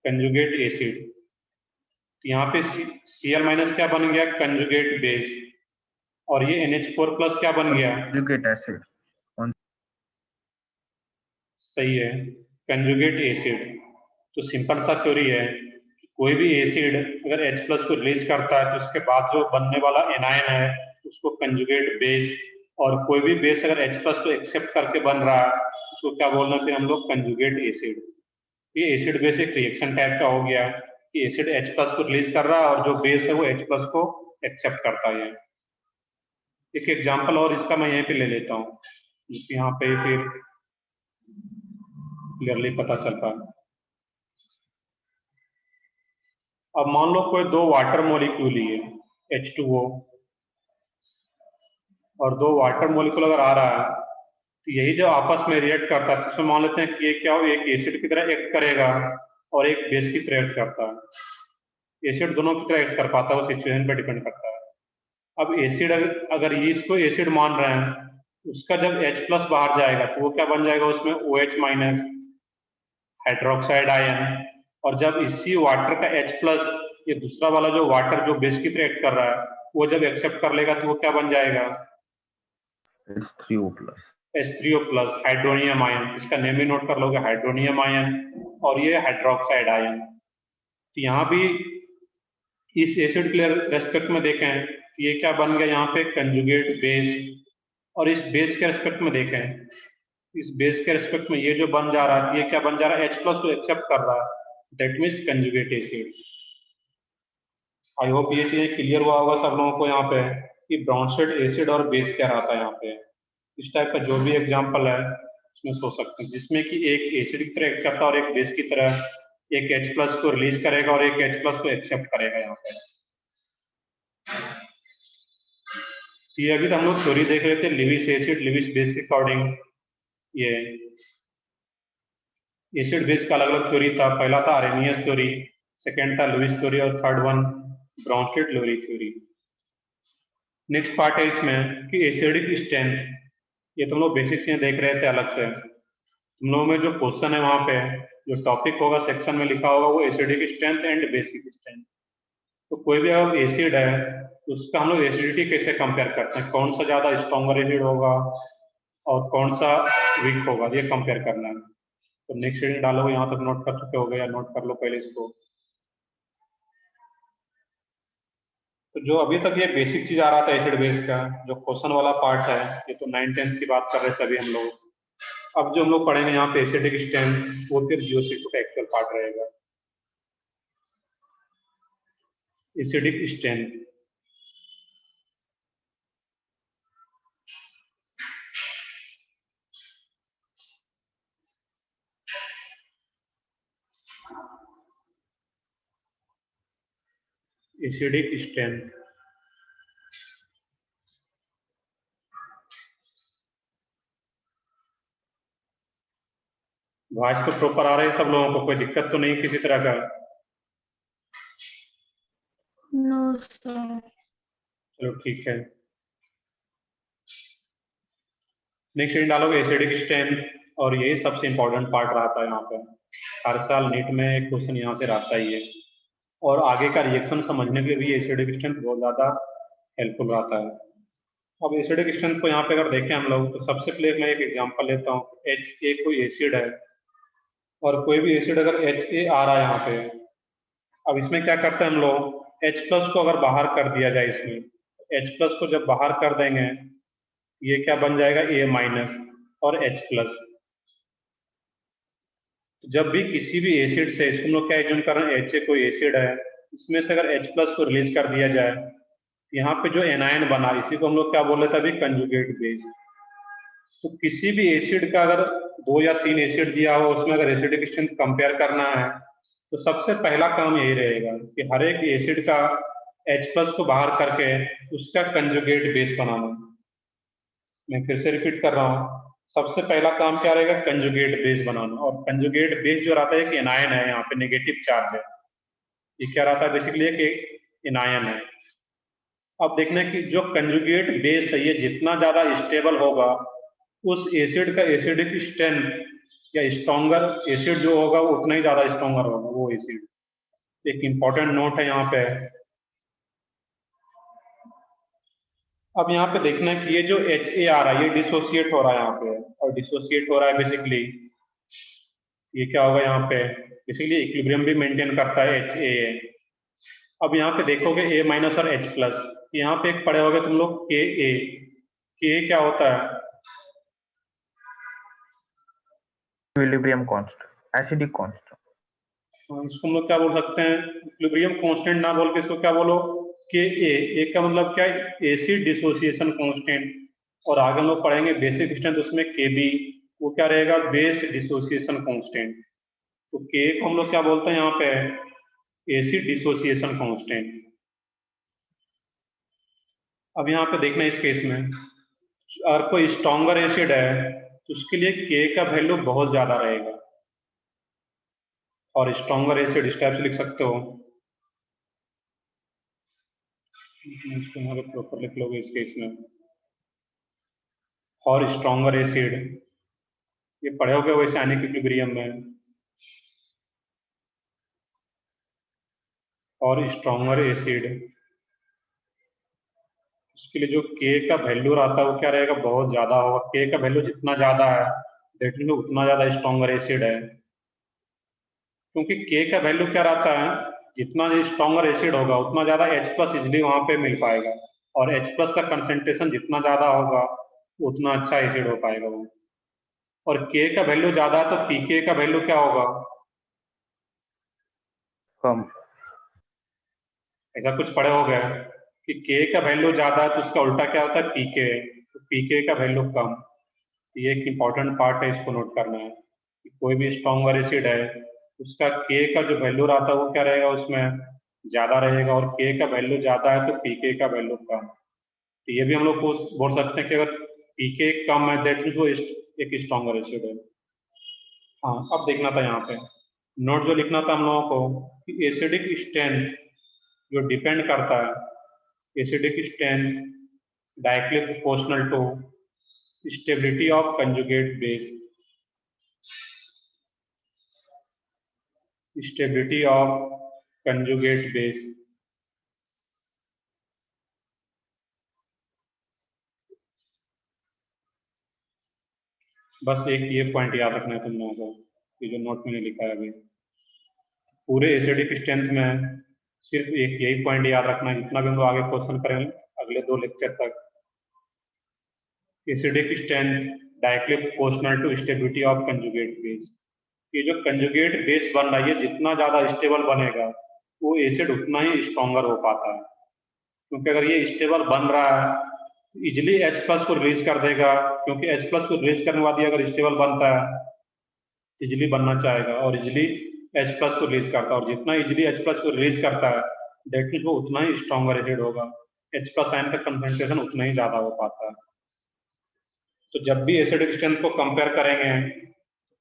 conjugate acid. तो यहाँ पे Cl- क्या बन गया? Conjugate base. और ये NH4+ क्या बन गया? Conjugate acid. सही है, कंजुगेट एसिड। तो सिंपल सा थ्योरी है, कोई भी एसिड अगर H+ को रिलीज करता है तो उसके बाद जो बनने वाला एनायन है उसको कंजुगेट बेस, और कोई भी बेस अगर H+ को एक्सेप्ट करके बन रहा है उसको क्या बोलना है फिर हम लोग? Conjugate acid. ये एसिड बेस एक रिएक्शन टाइप का हो गया कि एसिड H+ को रिलीज कर रहा है और जो बेस है वो H+ को एक्सेप्ट करता है। एक एग्जाम्पल और इसका मैं यहीं पे ले लेता हूँ, यहाँ पे फिर क्लियरली पता चलता है। अब मान लो कोई दो वाटर मॉलिक्यूल ही है, H2O, और दो वाटर मॉलिक्यूल अगर आ रहा है तो यही जो आपस में रिएक्ट करता है, तो मान लेते हैं कि ये क्या हो, एक एसिड की तरह एक्ट करेगा और एक बेस की तरह एक्ट करता है। एसिड दोनों की तरह एक्ट कर पाता है, वो सिचुएशन पर डिपेंड करता है। अब एसिड अगर इसको एसिड मान रहे हैं, उसका जब H+ बाहर जाएगा तो वो क्या बन जाएगा? उसमें OH- हाइड्रोक्साइड आयन, और जब इसी वाटर का H प्लस ये दूसरा वाला जो वाटर जो बेस की तरह एक्ट कर रहा है वो जब एक्सेप्ट कर लेगा तो वो क्या बन जाएगा? H3O plus. H3O plus hydronium ion, इसका नेम ही नोट कर लोगे, हाइड्रोनियम आयन, और ये हाइड्रोक्साइड आयन। तो यहाँ भी इस एसिड के रेस्पेक्ट में देखें तो ये क्या बन गया यहाँ पे? Conjugate base. और इस बेस के रेस्पेक्ट में देखें, इस बेस के रेस्पेक्ट में ये जो बन जा रहा है ये क्या बन जा रहा है? H प्लस को एक्सेप्ट कर रहा है, that means conjugate acid. I hope ये चीजें क्लियर हुआ होगा सब लोगों को यहाँ पे कि ब्रॉन्सेट एसिड और बेस क्या रहता है यहाँ पे। इस टाइप का जो भी एग्जांपल है उसमें सोच सकते हैं, जिसमें कि एक एसिड की तरह एक्ट करता है और एक बेस की तरह एक H प्लस को रिलीज करेगा और एक H प्लस को एक्सेप्ट करेगा यहाँ पे। तो ये अभी तो हम लोग थ्योरी देख रहे थे लिविस एसिड लिविस बेस के अकॉर्डिंग। ये एसिड बेस का अलग अलग थ्योरी था, पहला था आरेनियस थ्योरी, सेकेंड था लुईस थ्योरी और थर्ड वन ब्रॉन्सेट लोरी थ्योरी। नेक्स्ट पार्ट है इसमें कि एसिडिक स्ट्रेंथ, ये तुम लोग बेसिक चीजें देख रहे थे अलग से। तुम लोगों में जो क्वेश्चन है वहां पे जो टॉपिक होगा सेक्शन में लिखा होगा वो acidic strength and basic strength. तो कोई भी अगर एसिड है तो उसका हम लोग एसिडिटी कैसे कंपेयर करते हैं, कौन सा ज्यादा स्ट्रॉन्गर एसिड होगा और कौन सा वीक होगा, ये कंपेयर करना है। तो नेक्स्ट रीडिंग डालोगे, यहाँ तक नोट कर चुके हो गए या नोट कर लो पहले इसको। तो जो अभी तक ये बेसिक चीज आ रहा था एसिड बेस का जो क्वेश्चन वाला पार्ट है, ये तो 9th-10th की बात कर रहे थे अभी हम लोग। अब जो हम लोग पढ़ेंगे यहाँ पे एसिडिक स्ट्रेंथ, वो फिर जियोसिटो का एक्चुअल पार्ट रहेगा। एसिडिक स्ट्रेंथ, एसिडिक स्ट्रेंथ आवाज तो प्रॉपर आ रही है सब लोगों को, कोई दिक्कत तो नहीं किसी तरह का? No, sir. चलो ठीक है। नेक्स्ट रीडिंग डालोगे एसिडिक स्ट्रेंथ, और ये सबसे इंपॉर्टेंट पार्ट रहता है यहाँ पे। हर साल नीट में एक क्वेश्चन यहाँ से रहता ही है, और आगे का रिएक्शन समझने के लिए भी एसिडिक स्ट्रेंथ बहुत ज्यादा हेल्पफुल रहता है। अब एसिडिक स्ट्रेंथ को यहाँ पे अगर देखें हम लोग तो सबसे पहले मैं एक एग्जांपल लेता हूँ। HA कोई एसिड है और कोई भी एसिड अगर HA आ रहा है यहाँ पे, अब इसमें क्या करते हैं हम लोग, H प्लस को अगर बाहर कर दिया जाए इसमें, H प्लस को जब बाहर कर देंगे ये क्या बन जाएगा? A माइनस और H प्लस। जब भी किसी भी एसिड से, इसको हम लोग क्या एज्यूम कर रहे हैं, HA कोई एसिड है, इसमें से अगर H प्लस को रिलीज कर दिया जाए, यहाँ पे जो एनायन बना इसी को हम लोग क्या बोल रहे थे अभी? Conjugate base. तो किसी भी एसिड का अगर 2 या 3 एसिड दिया हो उसमें अगर एसिडिक स्ट्रेंथ कंपेयर करना है तो सबसे पहला काम यही रहेगा कि हर एक एसिड का H प्लस को बाहर करके उसका कंजुगेट बेस बनाना। मैं फिर से रिपीट कर रहा हूँ, सबसे पहला काम क्या रहेगा? कंजुगेट बेस बनाना। और कंजुगेट बेस जो रहता है कि एनायन है, यहाँ पे नेगेटिव चार्ज है, ये क्या रहता है बेसिकली एक एनायन है। अब देखना है कि जो कंजुगेट बेस है ये जितना ज्यादा स्टेबल होगा उस एसिड का एसिडिक स्ट्रेंथ या स्ट्रॉन्गर एसिड जो होगा वो उतना ही ज्यादा स्ट्रॉन्गर होगा वो एसिड। एक इंपॉर्टेंट नोट है यहाँ पे। अब यहाँ पे देखना है कि ये जो HA आ रहा है ये डिसोसिएट हो रहा है यहाँ पे, और डिसोसिएट हो रहा है बेसिकली ये क्या होगा यहाँ पे? बेसिकली इक्विलिब्रियम भी मेंटेन करता है HA। अब यहाँ पे देखोगे A माइनस और H प्लस, यहाँ पे एक पढ़े होगे तुम लोग KA। KA क्या होता है? Equilibrium constant. Acidic constant. इसको हम लोग क्या बोल सकते हैं? इक्विलिब्रियम कांस्टेंट ना बोल के इसको क्या बोलो? KA। का मतलब क्या है? Acid dissociation constant. और आगे हम लोग पढ़ेंगे बेसिक स्ट्रेंथ, उसमें KB, वो क्या रहेगा? Base dissociation constant. तो K को हम लोग क्या बोलते हैं यहाँ पे? Acid dissociation constant. अब यहाँ पे देखना इस केस में अगर कोई स्ट्रॉन्गर एसिड है तो उसके लिए K का वैल्यू बहुत ज्यादा रहेगा, और स्ट्रॉन्गर एसिड इस टाइप से लिख सकते हो, इसको यहाँ पे प्रॉपर लिख लोगे इस केस में। और स्ट्रॉन्गर एसिड ये पढ़े होगे वैसे आने इक्विलिब्रियम में। और स्ट्रॉन्गर एसिड, इसके लिए जो K का वैल्यू रहता है वो क्या रहेगा, बहुत ज्यादा होगा। K का वैल्यू जितना ज्यादा है दैट मीन उतना ज्यादा स्ट्रॉन्गर एसिड है, क्योंकि K का वैल्यू क्या रहता है, जितना स्ट्रॉन्गर एसिड होगा उतना ज्यादा H+ इजिली वहां पे मिल पाएगा, और H+ का कंसेंट्रेशन जितना ज्यादा होगा उतना अच्छा एसिड हो पाएगा वो। और K का वैल्यू ज्यादा है तो pK का वैल्यू क्या होगा, कम। ऐसा कुछ पढ़े हो गया कि K का वैल्यू ज्यादा है तो उसका उल्टा क्या होता है, pK, तो pK का वैल्यू कम। ये एक इम्पॉर्टेंट पार्ट है, इसको नोट करना है कि कोई भी स्ट्रॉन्गर एसिड है उसका K का जो वैल्यू रहता है वो क्या रहेगा, उसमें ज्यादा रहेगा, और K का वैल्यू ज्यादा है तो pK का वैल्यू कम। तो ये भी हम लोग को बोल सकते हैं कि अगर pK कम है दैट मीन्स वो एक स्ट्रॉन्गर एसिड है। हाँ, अब देखना था यहाँ पे नोट जो लिखना था हम लोगों को कि एसिडिक स्ट्रेंथ जो डिपेंड करता है, acidic strength directly proportional to stability of conjugate base, stability of conjugate base. बस एक ये पॉइंट याद रखना है तुम लोगों को, ये जो नोट मैंने लिखा है अभी, पूरे एसिडिक स्ट्रेंथ में सिर्फ एक यही पॉइंट याद रखना है, जितना भी हम लोग आगे क्वेश्चन करें अगले 2 लेक्चर तक। Acidic strength directly proportional to stability of conjugate base. ये जो कंजुगेट बेस बन रहा है ये जितना ज्यादा स्टेबल बनेगा वो एसिड उतना ही स्ट्रॉन्गर हो पाता है, क्योंकि अगर ये स्टेबल बन रहा है इजिली H+ को रिलीज कर देगा, क्योंकि H+ को रिलीज करने के बाद ये अगर स्टेबल बनता है इजिली बनना चाहेगा और इजिली H+ को रिलीज करता है, और जितना इजिली H+ को रिलीज करता है दैट मीन्स वो उतना ही स्ट्रॉन्गर एसिड होगा, H+ आयन का कंसंट्रेशन उतना ही ज्यादा हो पाता है। तो जब भी एसिडिक स्ट्रेंथ को कंपेयर करेंगे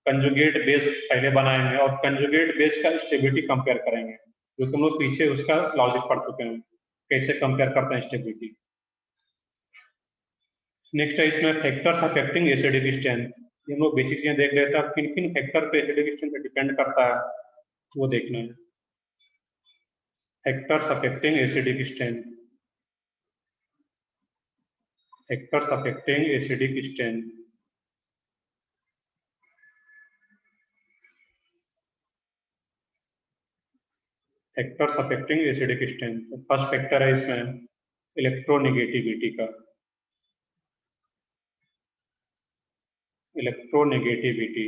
कंजुगेट बेस पहले बनाएंगे और कंजुगेट बेस का स्टेबिलिटी कंपेयर करेंगे, जो तुम लोग पीछे उसका लॉजिक पढ़ चुके हैं कैसे कंपेयर करते हैं स्टेबिलिटी। नेक्स्ट है इसमें फैक्टर्स अफेक्टिंग एसिडिक स्ट्रेंथ, हम लोग बेसिक चीजें देख लेते हैं, किन किन फैक्टर पे एसिडिक स्ट्रेंथ डिपेंड करता है वो देखना है। Factors affecting acidic strength, factors affecting acidic strength. Factors affecting acidic strength, first factor है इसमें इलेक्ट्रोनेगेटिविटी का, इलेक्ट्रोनेगेटिविटी।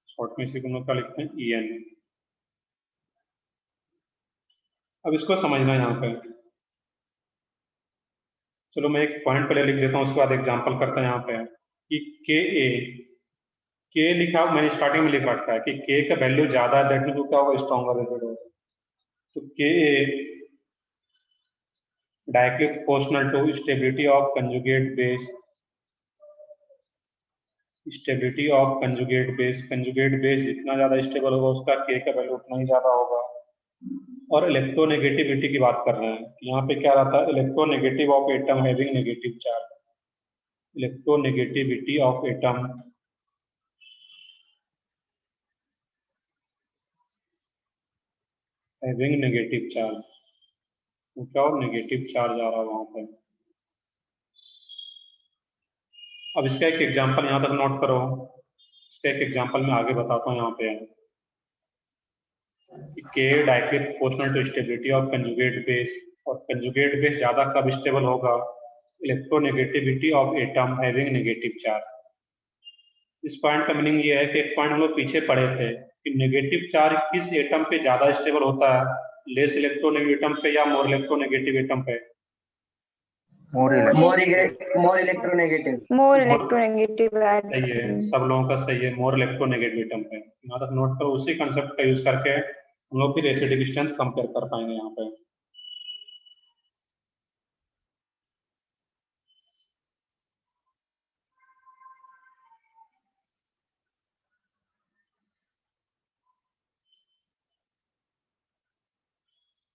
शॉर्ट में इसी को क्या लिखते हैं, EN। अब इसको समझना है यहाँ पे, चलो मैं एक पॉइंट पहले लिख देता हूँ उसके बाद एग्जांपल करते हैं यहाँ पे कि के लिखा मैंने स्टार्टिंग में लिख रखा है कि के का वैल्यू ज्यादा है दैट मीन क्या होगा, स्ट्रॉन्गर एसिड होगा। तो K directly proportional to stability of conjugate base, stability of conjugate base, conjugate base जितना ज्यादा स्टेबल होगा उसका के का वैल्यू उतना ही ज्यादा होगा। और इलेक्ट्रोनेगेटिविटी की बात कर रहे हैं, यहाँ पे क्या रहता है, electronegative of atom having negative charge, electronegativity of atom having negative charge, तो क्या नेगेटिव चार्ज आ रहा है वहां पर। अब इसका एक एग्जांपल यहाँ तक नोट करो, इसका एक एग्जांपल मैं आगे बताता हूँ यहाँ पे K directly proportional to stability of conjugate base, और कंजुगेट बेस ज्यादा कब स्टेबल होगा, electronegativity of atom having negative charge. इस पॉइंट का मीनिंग ये है कि एक पॉइंट हम लोग पीछे पढ़े थे कि नेगेटिव चार्ज किस एटम पे ज्यादा स्टेबल होता है, लेस इलेक्ट्रोनेगेटिव एटम पे या मोर इलेक्ट्रोनेगेटिव एटम पे। More electronegative. More मोर, electronegative सही है, atom. सब लोगों का सही है, मोर इलेक्ट्रोनेगेटिव एटम पे। यहाँ तक नोट करो, उसी कंसेप्ट का यूज करके हम लोग फिर एसिडिक स्ट्रेंथ कंपेयर कर पाएंगे यहाँ पे।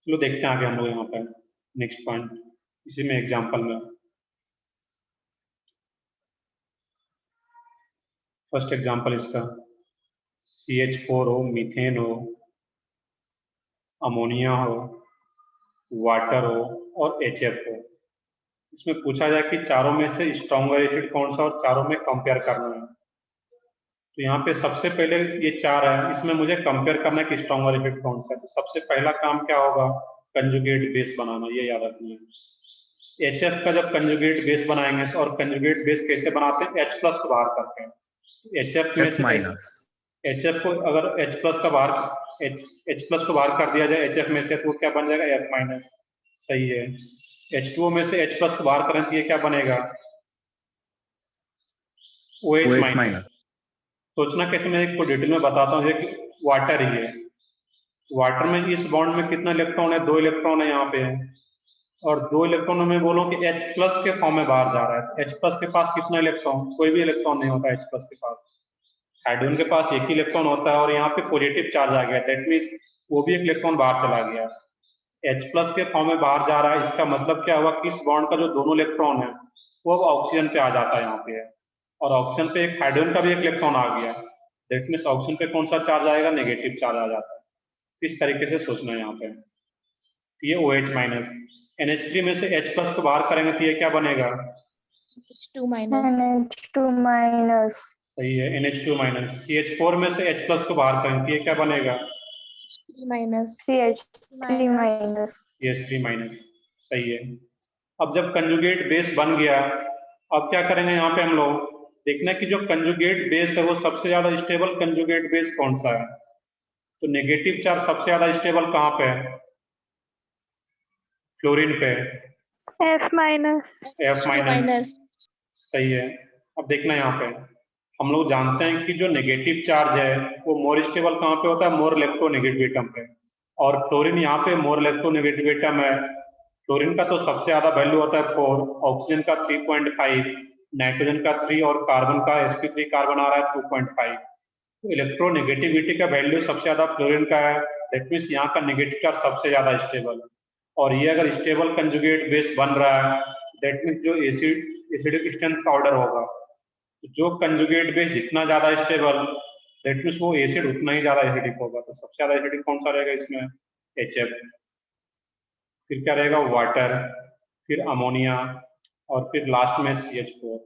चलो देखते हैं आगे हम लोग यहाँ पे नेक्स्ट पॉइंट, इसी में एग्जांपल में फर्स्ट एग्जांपल इसका CH4 हो, मीथेन हो, अमोनिया हो, वाटर हो और HF हो। इसमें पूछा जाए कि चारों में से स्ट्रॉन्गर एसिड कौन सा और चारों में कंपेयर करना है। तो यहाँ पे सबसे पहले ये चार है, इसमें मुझे कंपेयर करना है कि स्ट्रॉन्गर एसिड कौन सा है। तो सबसे पहला काम क्या होगा, कंजुगेट बेस बनाना, ये याद रखना है। HF का जब कंजुगेट बेस बनाएंगे तो, और कंजुगेट बेस कैसे बनाते हैं, H प्लस को बाहर करते हैं। HF में H से माइनस। HF को अगर H प्लस का बाहर H प्लस को बाहर कर दिया जाए HF में से, तो वो क्या बन जाएगा, F माइनस। सही है। H2O में से H प्लस को बाहर करें तो ये क्या बनेगा, OH OH माइनस। माइनस। सोचना कैसे, मैं इसको डिटेल में बताता हूँ। कि वाटर ही है, वाटर में इस बॉन्ड में कितना इलेक्ट्रॉन है, 2 इलेक्ट्रॉन है यहाँ पे, और 2 इलेक्ट्रॉन में बोलो कि H प्लस के फॉर्म में बाहर जा रहा है। H प्लस के पास कितना इलेक्ट्रॉन, कोई भी इलेक्ट्रॉन नहीं होता H प्लस के पास, हाइड्रोजन के पास एक ही इलेक्ट्रॉन होता है, और यहाँ पे पॉजिटिव चार्ज आ गया, दैट मीन्स वो भी एक इलेक्ट्रॉन बाहर चला गया। H प्लस के फॉर्म में बाहर जा रहा है, इसका मतलब क्या हुआ कि इस बॉन्ड का जो दोनों इलेक्ट्रॉन है वो अब ऑक्सीजन पे आ जाता है यहाँ पे, और ऑक्सीजन पे एक हाइड्रोजन का भी एक इलेक्ट्रॉन आ गया, दैट मीन्स ऑक्सीजन पे कौन सा चार्ज आएगा, नेगेटिव चार्ज आ जाता है। इस तरीके से सोचना है यहाँ पे। तो ये OH माइनस। NH3 में से H प्लस को बाहर करेंगे तो ये क्या बनेगा, H2 minus. NH2 minus. सही है, NH2 माइनस। CH4 में से H प्लस को बाहर करेंगे तो ये क्या बनेगा, H3 minus. CH3 minus. CH3 minus. सही है। अब जब कंजुगेट बेस बन गया, अब क्या करेंगे यहाँ पे हम लोग, देखना है कि जो कंजुगेट बेस है वो सबसे ज्यादा स्टेबल कंजुगेट बेस कौन सा है। तो नेगेटिव चार्ज सबसे ज्यादा स्टेबल कहाँ पे है, क्लोरीन पे, F minus. F H2 minus. minus. सही है। अब देखना यहाँ पे, हम लोग जानते हैं कि जो नेगेटिव चार्ज है वो मोर स्टेबल कहाँ पे होता है, मोर इलेक्ट्रोनेगेटिव पे, और क्लोरीन यहाँ पे मोर इलेक्ट्रोनेगेटिव है। क्लोरीन का तो सबसे ज्यादा वैल्यू होता है 4, ऑक्सीजन का 3.5, नाइट्रोजन का 3 और कार्बन का sp3 कार्बन आ रहा है 2.5। तो इलेक्ट्रोनेगेटिविटी का वैल्यू सबसे ज्यादा क्लोरीन का है, दैट मीन्स यहाँ का नेगेटिव चार्ज सबसे ज्यादा स्टेबल। और ये अगर स्टेबल कंजुगेट बेस बन रहा है, दैट मीन्स जो एसिडिक स्ट्रेंथ का ऑर्डर होगा, जो कंजुगेट बेस जितना ज्यादा स्टेबल, दैट मीन्स वो एसिड उतना ही ज्यादा एसिडिक होगा। तो सबसे ज्यादा एसिडिक कौन सा रहेगा इसमें, HF। फिर क्या रहेगा, वाटर, फिर अमोनिया, और फिर लास्ट में CH4।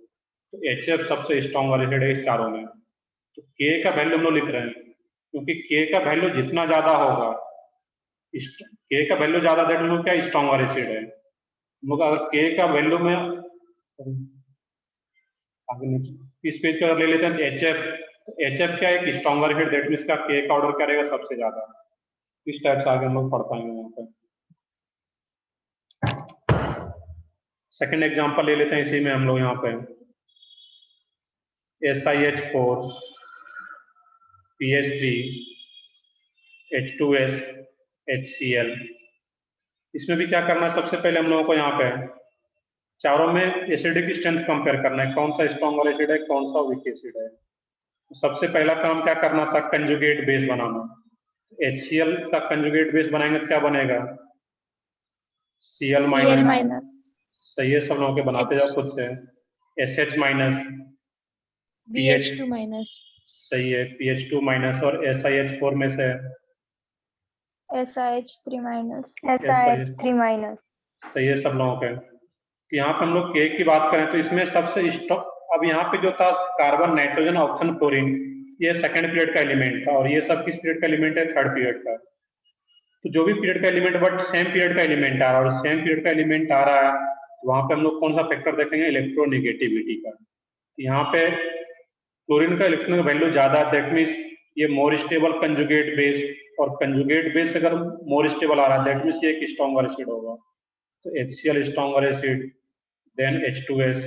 तो HF सबसे स्ट्रॉन्ग एसिड है इस चारों में। तो K का वैल्यू हम लोग लिख रहे हैं, क्योंकि K का वैल्यू जितना ज्यादा होगा, K का वैल्यू ज्यादा, दैट मीन्स क्या, स्ट्रॉन्गर एसिड है। हम लोग अगर K का वैल्यू में आगे नीचे इस पेज पर ले लेते हैं तो HF, तो HF क्या है, एक स्ट्रॉन्गर एसिड, दैट मीन्स का K का ऑर्डर क्या रहेगा, सबसे ज्यादा। इस टाइप से आगे हम लोग पढ़ पाएंगे यहाँ पे। सेकेंड एग्जांपल ले लेते हैं इसी में हम लोग यहाँ पे, SiH4, PH3, H2S, HCl। इसमें भी क्या करना है, सबसे पहले हम लोगों को यहाँ पे चारों में एसिडिक स्ट्रेंथ कंपेयर करना है, कौन सा स्ट्रॉन्गर एसिड है, कौन सा वीक एसिड है। सबसे पहला काम क्या करना था, कंजुगेट बेस बनाना। HCl का कंजुगेट बेस बनाएंगे तो क्या बनेगा, Cl माइनस। सही है, सब लोगों के बनाते जाओ खुद से। SH minus, BH2 minus. सही है, PH2 माइनस। और SiH4 में से SiH3 minus. SiH3 minus. सही है सब लोगों के। तो यहाँ पे हम लोग K की बात करें तो इसमें सबसे अब यहाँ पे जो था कार्बन, नाइट्रोजन, ऑक्सीजन, क्लोरीन, ये सेकंड पीरियड का एलिमेंट था, और ये सब किस पीरियड का एलिमेंट है, थर्ड पीरियड का। तो जो भी पीरियड का एलिमेंट, बट सेम पीरियड का एलिमेंट आ रहा है, और सेम पीरियड का एलिमेंट आ रहा है, तो वहां पे हम लोग कौन सा फैक्टर देखेंगे, इलेक्ट्रोनेगेटिविटी का। यहाँ पे क्लोरीन का इलेक्ट्रॉन वैल्यू ज्यादा, दैट मीन्स ये मोर स्टेबल कंजुगेट बेस, और कंजुगेट बेस अगर मोर स्टेबल आ रहा है, दैट मीन्स ये एक स्ट्रॉन्गर एसिड होगा। तो HCl stronger acid, than H2S,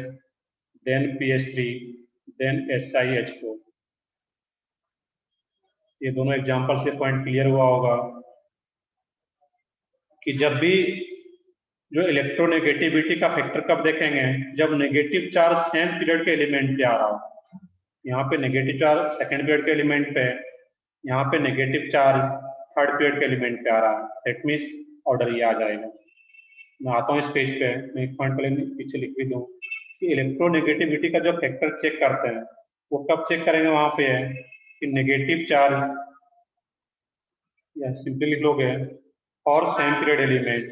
than PH3, than SiH4। ये दोनों एग्जांपल से पॉइंट क्लियर हुआ होगा कि जब भी जो इलेक्ट्रोनेगेटिविटी का फैक्टर कब देखेंगे, जब नेगेटिव चार्ज सेम पीरियड के एलिमेंट पे आ रहा हो। यहाँ पे नेगेटिव चार्ज सेकेंड पीरियड के एलिमेंट पे, यहाँ पे नेगेटिव चार्ज थर्ड पीरियड के एलिमेंट पे आ रहा है, दैट मीन्स ऑर्डर ये आ जाएगा। मैं आता हूँ इस पेज पे, मैं एक पॉइंट पहले पीछे लिख भी दूँ कि इलेक्ट्रोनेगेटिविटी का जो फैक्टर चेक करते हैं वो कब चेक करेंगे, वहां पे है कि नेगेटिव चार्ज, या सिंपली लिख लोगे for same period element,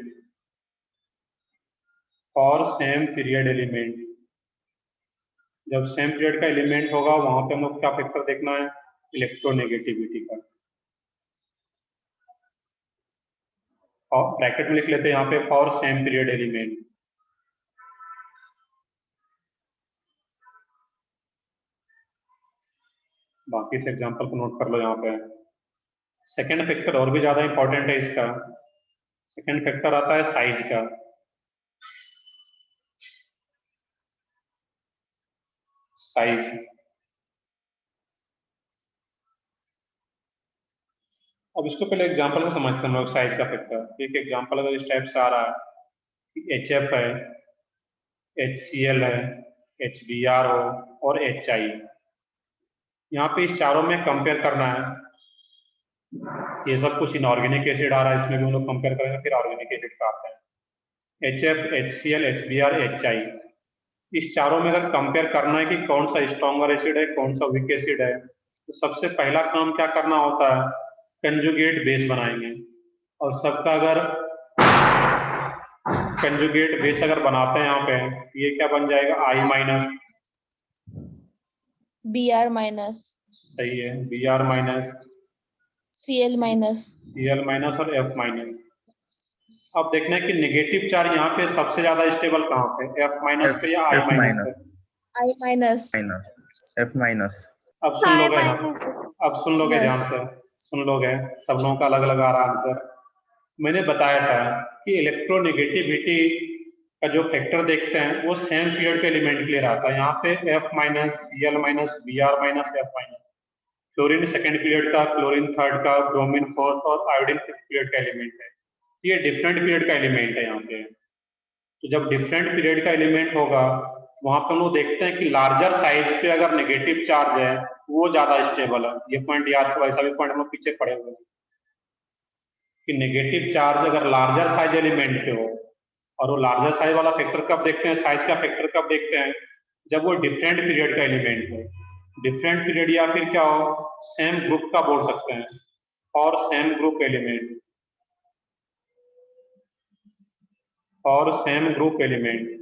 for same period element, जब सेम पीरियड का एलिमेंट होगा वहां पे हम लोग क्या फैक्टर देखना है, इलेक्ट्रोनेगेटिविटी का। और ब्रैकेट में लिख लेते हैं यहाँ पे फॉर सेम पीरियड एलिमेंट। बाकी से एग्जांपल को नोट कर लो यहाँ पे। सेकंड फैक्टर और भी ज्यादा इंपॉर्टेंट है इसका। सेकंड फैक्टर आता है साइज का। साइज, अब इसको पहले एग्जांपल में समझते हैं हम लोग साइज का फैक्टर। एक एग्जांपल अगर इस टाइप से आ रहा है कि HF है, HCl है, HBr हो और HI, यहाँ पे इस चारों में कंपेयर करना है। ये सब कुछ इनऑर्गेनिक एसिड आ रहा है, इसमें भी हम लोग कंपेयर करेंगे, फिर ऑर्गेनिक एसिड का आता है। HF, HCl, HBr, HI, इस चारों में अगर कंपेयर करना है कि कौन सा स्ट्रॉन्गर एसिड है, कौन सा वीक एसिड है, तो सबसे पहला काम क्या करना होता है, कंजुगेट बेस बनाएंगे। और सबका अगर कंजुगेट बेस अगर बनाते हैं यहाँ पे, ये क्या बन जाएगा, I माइनस, Br माइनस, सही है, Br minus, Cl minus, Cl minus और F माइनस। अब देखना है कि नेगेटिव चार्ज यहाँ पे सबसे ज्यादा स्टेबल कहाँ पे, F माइनस पे या I माइनस पे, I माइनस, F माइनस। अब सुन लोगे I ध्यान, minus. अब सुन लोगे Yes. ध्यान से, सुन लोगे, सब लोगों का अलग अलग आ रहा आंसर। मैंने बताया था कि इलेक्ट्रोनेगेटिविटी का जो फैक्टर देखते हैं वो सेम पीरियड के एलिमेंट के लिए रहता है। यहाँ पे F minus, Cl minus, Br minus, F minus, chlorine second period का, क्लोरीन थर्ड का, ब्रोमीन फोर्थ और आयोडीन फिफ्थ पीरियड का एलिमेंट है। ये डिफरेंट पीरियड का एलिमेंट है यहाँ पे। तो जब डिफरेंट पीरियड का एलिमेंट होगा वहां पर हम लोग देखते हैं कि लार्जर साइज पे अगर नेगेटिव चार्ज है वो ज्यादा स्टेबल है। ये पॉइंट याद करो, ऐसा भी पॉइंट हम लोग पीछे पड़े हुए हैं कि नेगेटिव चार्ज अगर लार्जर साइज एलिमेंट पे हो, और वो लार्जर साइज वाला फैक्टर कब देखते हैं, साइज का फैक्टर कब देखते हैं, जब वो डिफरेंट पीरियड का एलिमेंट हो। डिफरेंट पीरियड या फिर क्या हो, सेम ग्रुप का बोल सकते हैं, और सेम ग्रुप एलिमेंट, और सेम ग्रुप एलिमेंट।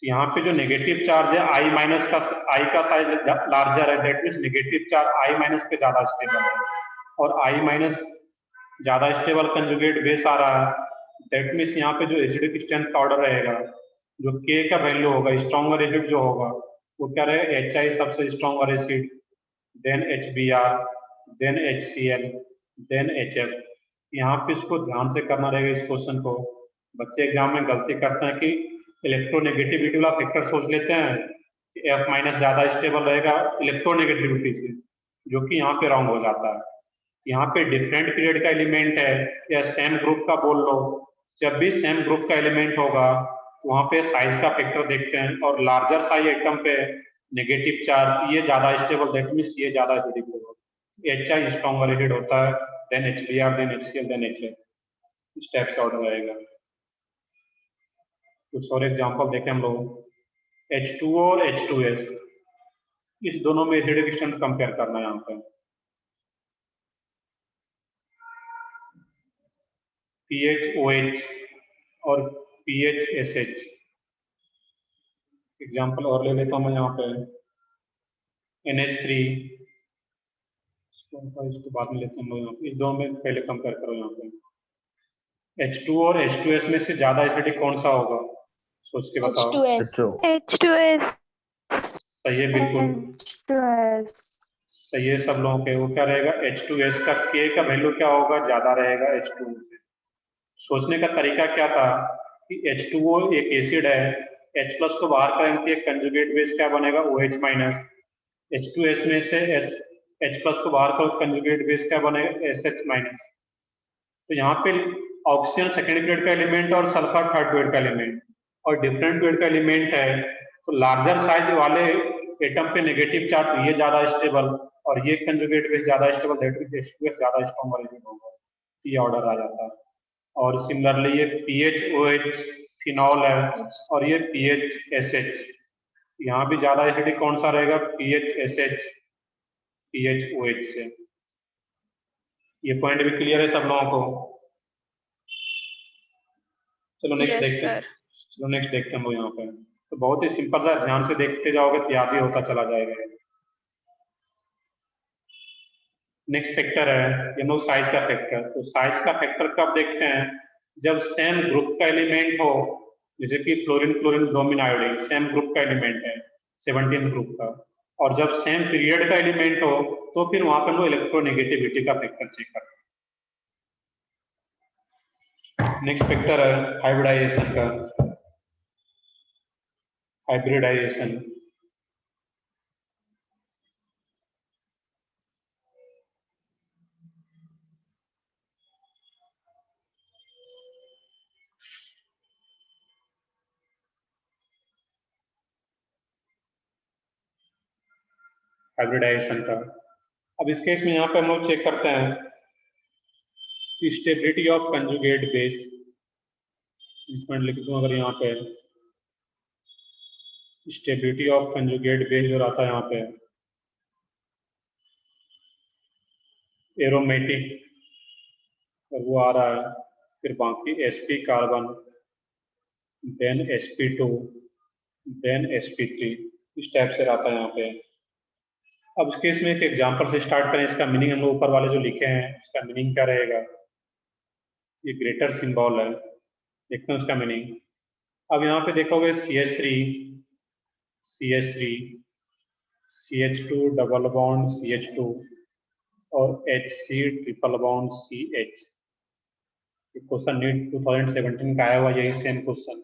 यहाँ पे जो नेगेटिव चार्ज है I माइनस का, I का साइज लार्जर है, that means negative charge I minus पे ज्यादा स्टेबल है, और I माइनस ज्यादा स्टेबल कंजुगेट बेस आ रहा है, दैट मीन्स यहाँ पे जो एसिडिक स्ट्रेंथ का ऑर्डर रहेगा, जो K का वैल्यू होगा, स्ट्रॉन्गर एसिड जो होगा वो क्या रहेगा, HI सबसे stronger acid, than HBr, than HCl, than HF। यहाँ पे इसको ध्यान से करना रहेगा इस क्वेश्चन को। बच्चे एग्जाम में गलती करते हैं कि इलेक्ट्रोनेगेटिविटी वाला फैक्टर सोच लेते हैं कि F माइनस ज्यादा स्टेबल रहेगा इलेक्ट्रोनेगेटिविटी से, जो कि यहाँ पे रॉन्ग हो जाता है। यहाँ पे डिफरेंट पीरियड का एलिमेंट है या सेम ग्रुप का बोल लो, जब भी सेम ग्रुप का एलिमेंट होगा वहाँ पे साइज का फैक्टर देखते हैं, और लार्जर साइज आइटम पे नेगेटिव चार्ज ये ज्यादा स्टेबल, दैट मीन्स ये ज्यादा एसिडिक होगा, HI स्ट्रॉन्गर एसिड होता है, than HBr, than HCl, than HF, इस टाइप से ऑर्डर रहेगा। कुछ और एग्जांपल देखें हम लोग। H2O और H2S, इस दोनों में एसिडिक स्ट्रेंथ कंपेयर करना है यहाँ पे। PHOH और PHSH, एग्जांपल और ले लेता हूँ मैं यहाँ पे। NH3, इसको बाद में लेते हैं हम लोग यहाँ पे, इस दोनों में पहले कंपेयर करो यहाँ पे। H2O और H2S में से ज्यादा एसिडिक कौन सा होगा, सोच के बताओ। H2S, H2S. सही है, बिल्कुल H2S. सही है सब लोगों के। वो क्या रहेगा, H2S का K का वैल्यू क्या होगा, ज्यादा रहेगा H2O से। सोचने का तरीका क्या था कि H2O एक एसिड है, H प्लस को बाहर करेंगे एक कंजुगेट बेस क्या बनेगा, OH माइनस। H2S में से H प्लस को बाहर करो, कंजुगेट बेस क्या बनेगा, SH माइनस। तो यहाँ पे ऑक्सीजन सेकेंड पीरियड का एलिमेंट और सल्फर थर्ड पीरियड का एलिमेंट, और डिफरेंट पीरियड का एलिमेंट है, तो लार्जर साइज वाले एटम पे नेगेटिव चार्ज ये ज्यादा स्टेबल, और ये कंजुगेट बेस ज्यादा स्टेबल, दैट मींस H2S ज्यादा स्ट्रॉन्ग एलिमेंट होगा, ये ऑर्डर आ जाता है। और सिमिलरली ये PHOH फिनॉल है, और ये PHSH, यहाँ भी ज्यादा एसिडिक कौन सा रहेगा, PHSH PHOH से। ये पॉइंट भी क्लियर है सब लोगों को? चलो नेक्स्ट Yes, देखते हैं। sir. चलो नेक्स्ट देखते हैं हम लोग यहाँ पे। तो बहुत ही सिंपल सा, ध्यान से देखते जाओगे तो याद ही होता चला जाएगा। नेक्स्ट फैक्टर है ये लोग साइज का फैक्टर। तो साइज का फैक्टर कब देखते हैं, जब सेम ग्रुप का एलिमेंट हो, जैसे कि fluorine chlorine bromine iodine same group का एलिमेंट है 17th ग्रुप का, और जब सेम पीरियड का एलिमेंट हो तो फिर वहां पर हम लोग इलेक्ट्रोनेगेटिविटी का फैक्टर चेक करते हैं। नेक्स्ट फैक्टर है हाइब्रिडाइजेशन का, हाइब्रिडाइजेशन। हाइब्रिडाइजेशन का अब इस केस में यहाँ पे हम लोग चेक करते हैं stability of conjugate base. Point लिख दूं अगर यहाँ पे स्टेबिलिटी ऑफ कंजुगेट बेस जो रहता है यहाँ पे एरोमेटिक, और वो आ रहा है, फिर बाकी sp carbon, then sp2, then sp3, इस टाइप से रहता है यहाँ पे। अब इस केस में एक एग्जांपल से स्टार्ट करें। इसका मीनिंग हम लोग ऊपर वाले जो लिखे हैं इसका मीनिंग क्या रहेगा, ये ग्रेटर सिंबल है, देखते हैं उसका मीनिंग। अब यहाँ पे देखोगे CH3 CH3 CH2 double bond CH2 और HC triple bond CH। Question NEET 2017 का आया हुआ यही सेम क्वेश्चन।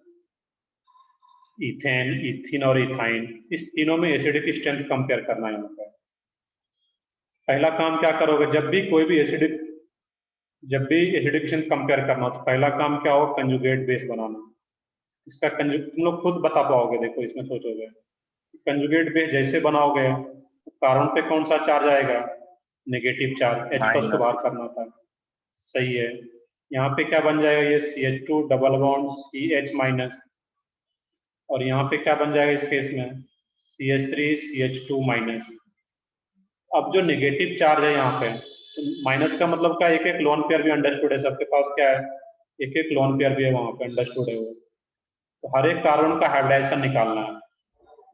इथेन, इथिन और इथाइन, इस तीनों में एसिडिक स्ट्रेंथ कंपेयर करना है यहाँ पे। पहला काम क्या करोगे, जब भी एसिडिक स्ट्रेंथ कंपेयर करना हो तो पहला काम क्या हो, कंजुगेट बेस बनाना। इसका तुम लोग खुद बता पाओगे, देखो इसमें सोचोगे कंजुगेट बेस जैसे बनाओगे तो कार्बन पे कौन सा चार्ज आएगा, नेगेटिव चार्ज, H प्लस को बाहर करना था। सही है, यहाँ पे क्या बन जाएगा, ये CH2 double bond CH minus, और यहाँ पे क्या बन जाएगा इस केस में CH3 CH2 माइनस। अब जो नेगेटिव चार्ज है यहाँ पे, तो माइनस का मतलब क्या, एक एक लोन पेयर भी अंडरस्टूड है, सबके पास क्या है, एक एक लोन पेयर भी है वहां पे अंडरस्टूड है वो। तो हर एक कार्बन का हाइब्रिडाइजेशन निकालना है।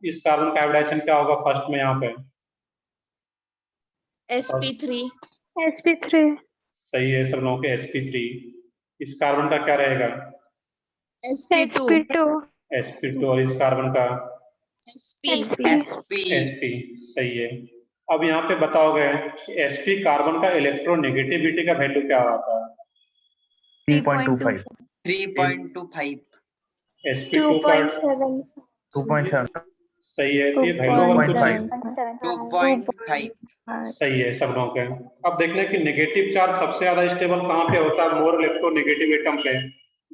इस कार्बन का हाइब्रिडाइजेशन क्या होगा, फर्स्ट में यहाँ पे sp3 sp3. सही है सब लोगों के sp3। इस कार्बन का क्या रहेगा, sp2 sp2. और इस कार्बन का sp sp। सही है। अब यहाँ पे बताओगे sp कार्बन का इलेक्ट्रोनेगेटिविटी का वैल्यू क्या आता है, 3.25 3.25 sp2 का 2.7 सही है। ये वैल्यू अगर कुछ 2.5 2.5 सही है सब लोगों के। अब देखना कि नेगेटिव चार्ज सबसे ज्यादा स्टेबल कहाँ पे होता है, मोर इलेक्ट्रोनेगेटिव एटम पे।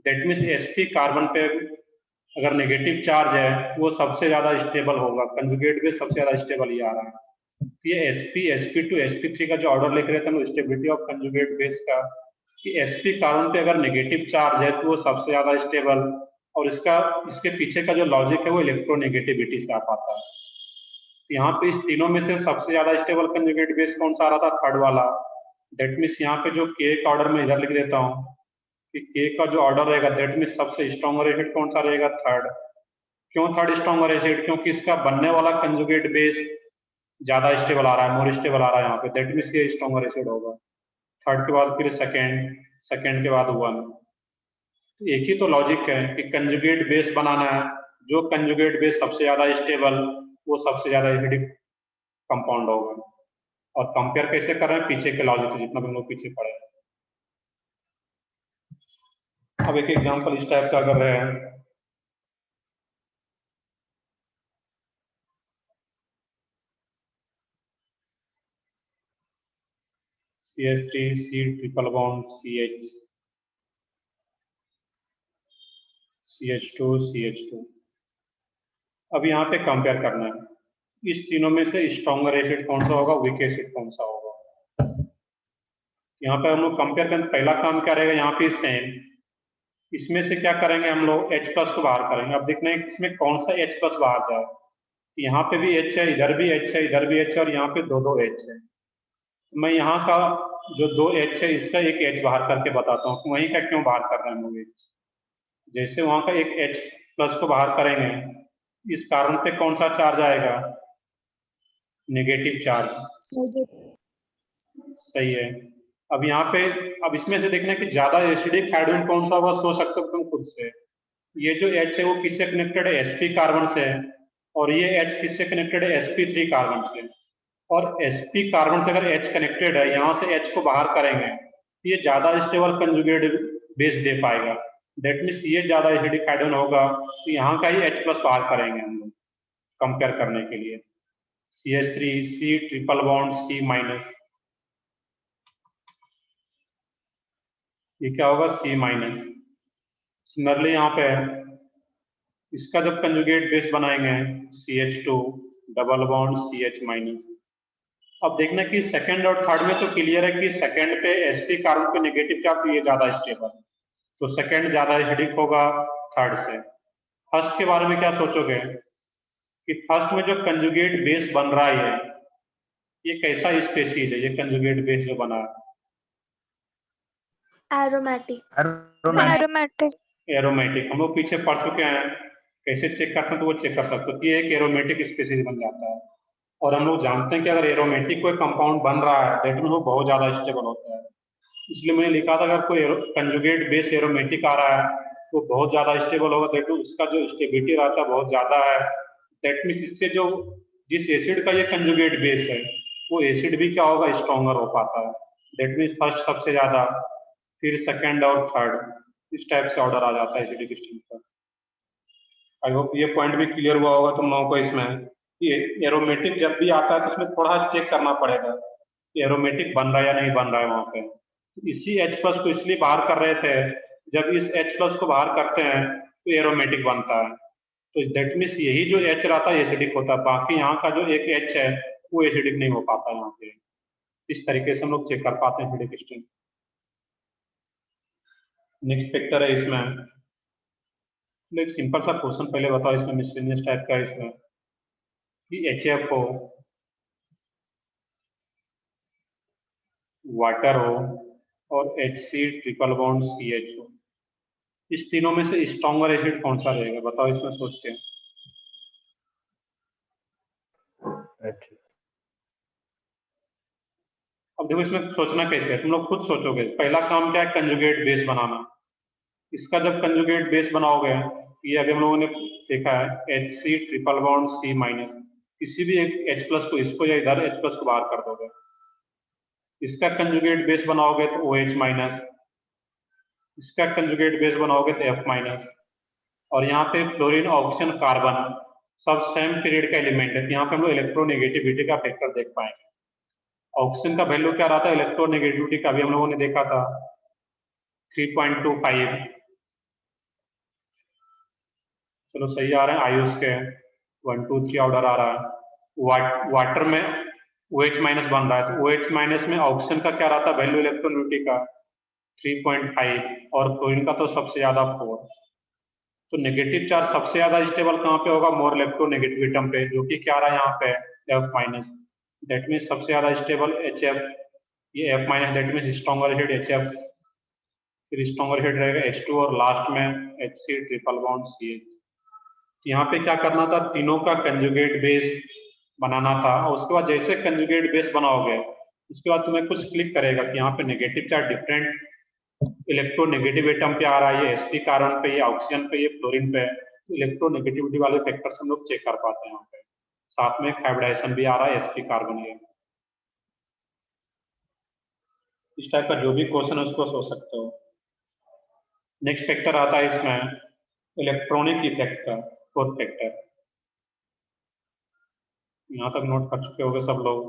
दैट मीन्स sp कार्बन पे अगर नेगेटिव चार्ज है वो सबसे ज्यादा स्टेबल होगा, कंजुगेट बेस सबसे ज्यादा स्टेबल ही आ रहा है। ये sp sp2 sp3 का जो ऑर्डर लिख रहे थे हम स्टेबिलिटी ऑफ कंजुगेट बेस का, कि sp कार्बन पे अगर नेगेटिव चार्ज है तो वो सबसे ज्यादा स्टेबल, और इसके पीछे का जो लॉजिक है वो इलेक्ट्रोनेगेटिविटी से आ पाता है। यहाँ पे इस तीनों में से सबसे ज्यादा स्टेबल कंजुगेट बेस कौन सा आ रहा था, थर्ड वाला। दैट मीन्स यहाँ पे जो के का ऑर्डर में इधर लिख देता हूँ कि के का जो ऑर्डर रहेगा, दैट मीन्स सबसे स्ट्रॉन्गर एसिड कौन सा रहेगा, थर्ड। क्यों थर्ड स्ट्रॉन्गर एसिड, क्योंकि इसका बनने वाला कंजुगेट बेस ज्यादा स्टेबल आ रहा है, मोर स्टेबल आ रहा है यहाँ पे, दैट मीन्स ये स्ट्रॉन्गर एसिड होगा। थर्ड के बाद फिर सेकेंड, सेकेंड के बाद वन। एक ही तो लॉजिक है कि कंजुगेट बेस बनाना है, जो कंजुगेट बेस सबसे ज्यादा स्टेबल वो सबसे ज्यादा एसिडिक कंपाउंड होगा। और कंपेयर कैसे कर रहे हैं, पीछे के लॉजिक जितना भी हम लोग पीछे पढ़े। अब एक एग्जांपल इस टाइप का कर रहे हैं, CH3 C triple bond CH CH2 CH2। अब यहाँ पे कंपेयर करना है इस तीनों में से स्ट्रॉन्गर एसिड कौन सा होगा, वीक एसिड कौन सा होगा। यहाँ पे हम लोग कंपेयर करें, पहला काम क्या रहेगा, यहाँ पे सेम, इसमें से क्या करेंगे हम लोग H प्लस को बाहर करेंगे। अब देखना है इसमें कौन सा H प्लस बाहर जाए, यहाँ पे भी H है, इधर भी H है, इधर भी H है, और यहाँ पे दो दो H है। तो मैं यहाँ का जो दो H है इसका एक H बाहर करके बताता हूँ, वहीं का क्यों बाहर कर रहे हैं हम लोग H। जैसे वहाँ का एक H प्लस को बाहर करेंगे, इस कार्बन पे कौन सा चार्ज आएगा? Negative charge. सही है। अब यहाँ पे अब इसमें से देखना कि ज्यादा एसिडिक हाइड्रोजन कौन सा होगा, सोच सकते हो तुम खुद से। ये जो H है वो किससे कनेक्टेड है? sp कार्बन से। और ये H किससे कनेक्टेड है? sp3 कार्बन से। और sp कार्बन से अगर H कनेक्टेड है, यहाँ से H को बाहर करेंगे, तो ये ज्यादा स्टेबल कंजुगेट बेस दे पाएगा। दैट मीन्स ये ज्यादा एसिडिक हाइड्रोजन होगा, तो यहाँ का ही H प्लस बाहर करेंगे हम लोग कंपेयर करने के लिए। CH3 C triple bond C minus, ये क्या होगा? C minus. सिमिलरली यहाँ पे इसका जब कंजुगेट बेस बनाएंगे CH2 double bond CH minus. अब देखना कि सेकंड और थर्ड में तो क्लियर है कि सेकंड पे sp कार्बन पे नेगेटिव चार्ज, तो ये ज्यादा स्टेबल, तो सेकंड ज्यादा एसिडिक होगा थर्ड से। फर्स्ट के बारे में क्या सोचोगे कि फर्स्ट में जो कंजुगेट बेस बन रहा है ये कैसा स्पेसीज है? ये कंजुगेट बेस जो बना है Aromatic. Aromatic. एरोमेटिक, हम लोग पीछे पढ़ चुके हैं, कैसे चेक करते हैं तो वो चेक कर सकते हो कि ये एक एरोमेटिक स्पेसीज बन जाता है। और हम लोग जानते हैं कि अगर एरोमेटिक कोई कंपाउंड बन रहा है दैट मीन वो बहुत ज्यादा स्टेबल होता है। इसलिए मैंने लिखा था अगर कोई कंजुगेट बेस एरोमेटिक आ रहा है तो बहुत ज्यादा स्टेबल होगा, दैट मीन उसका जो स्टेबिलिटी रहता है बहुत ज्यादा है। दैट मीन्स इससे जो जिस एसिड का ये कंजुगेट बेस है वो एसिड भी क्या होगा? स्ट्रॉन्गर हो पाता है। दैट मीन्स फर्स्ट सबसे ज्यादा, फिर सेकंड और थर्ड, इस टाइप से ऑर्डर आ जाता है एसिडिक स्ट्रेंथ का। आई होप ये पॉइंट भी क्लियर हुआ होगा तुम लोगों को इसमें कि एरोमेटिक जब भी आता है तो उसमें थोड़ा चेक करना पड़ेगा कि एरोमेटिक बन रहा है या नहीं बन रहा है वहां पे। तो इसी H प्लस को इसलिए बाहर कर रहे थे, जब इस H प्लस को बाहर करते हैं तो एरोमेटिक बनता है। तो दैट मीन्स यही जो H रहता है एसिडिक होता है, बाकी यहाँ का जो एक H है वो एसिडिक नहीं हो पाता यहाँ पे। इस तरीके से हम लोग चेक कर पाते हैं एसिडिक स्ट्रेंथ। नेक्स्ट फैक्टर है इसमें, एक सिंपल सा क्वेश्चन पहले बताओ इसमें मिसलेनियस टाइप का है इसमें कि HF हो, वाटर हो और HC ट्रिपल बॉन्ड CH हो, इस तीनों में से स्ट्रॉन्गर एसिड कौन सा रहेगा? बताओ इसमें सोच के। अच्छा, अब देखो इसमें सोचना कैसे है, तुम लोग खुद सोचोगे। पहला काम क्या है? कंजुगेट बेस बनाना। इसका जब कंजुगेट बेस बनाओगे, ये अभी हम लोगों ने देखा है HC triple bond C minus, किसी भी एक H प्लस को इसको या इधर H प्लस को बाहर कर दोगे। इसका कंजुगेट बेस बनाओगे तो OH माइनस, इसका कंजुगेट बेस बनाओगे तो F माइनस। और यहाँ पे फ्लोरीन ऑक्सीजन कार्बन सब सेम पीरियड का एलिमेंट है, तो यहाँ पे हम लोग इलेक्ट्रोनेगेटिविटी का फैक्टर देख पाएंगे। ऑक्सीजन का वैल्यू क्या रहा था इलेक्ट्रोनेगेटिविटी का? अभी हम लोगों ने देखा था 3.25। चलो सही आ रहे हैं। आयुष के 1 2 3 ऑर्डर आ रहा है। वाटर में OH माइनस बन रहा है, तो OH माइनस में ऑक्सीजन का क्या रहा था वैल्यू इलेक्ट्रोनेगेटिविटी का? 3.5, और क्लोरीन का तो सबसे ज्यादा 4। तो नेगेटिव चार्ज सबसे ज्यादा स्टेबल कहाँ पे होगा? मोर इलेक्ट्रोनेगेटिविटम पे, जो कि क्या रहा है यहाँ पे? F minus. दैट मीन्स सबसे ज्यादा स्टेबल HF, ये F minus, that means stronger acid HF, फिर स्ट्रॉन्गर एसिड रहेगा H2 और लास्ट में HC ट्रिपल बॉन्ड CH। यहाँ पे क्या करना था? तीनों का कंजुगेट बेस बनाना था, और उसके बाद जैसे कंजुगेट बेस बनाओगे उसके बाद तुम्हें कुछ क्लिक करेगा कि यहाँ पे negative charge different electronegative atom पे आ रहा है, ये sp कार्बन पे, ये ऑक्सीजन पे, ये फ्लोरीन पे। इलेक्ट्रोनेगेटिविटी वाले फैक्टर्स हम लोग चेक कर पाते हैं यहाँ पे। साथ में हाइब्रिडाइजेशन भी आ रहा है sp कार्बन है। इस टाइप का जो भी क्वेश्चन है उसको सोच सकते हो। नेक्स्ट फैक्टर आता है इसमें इलेक्ट्रॉनिक इफेक्ट का, फोर्थ फैक्टर। यहाँ तक नोट कर चुके होंगे सब लोग।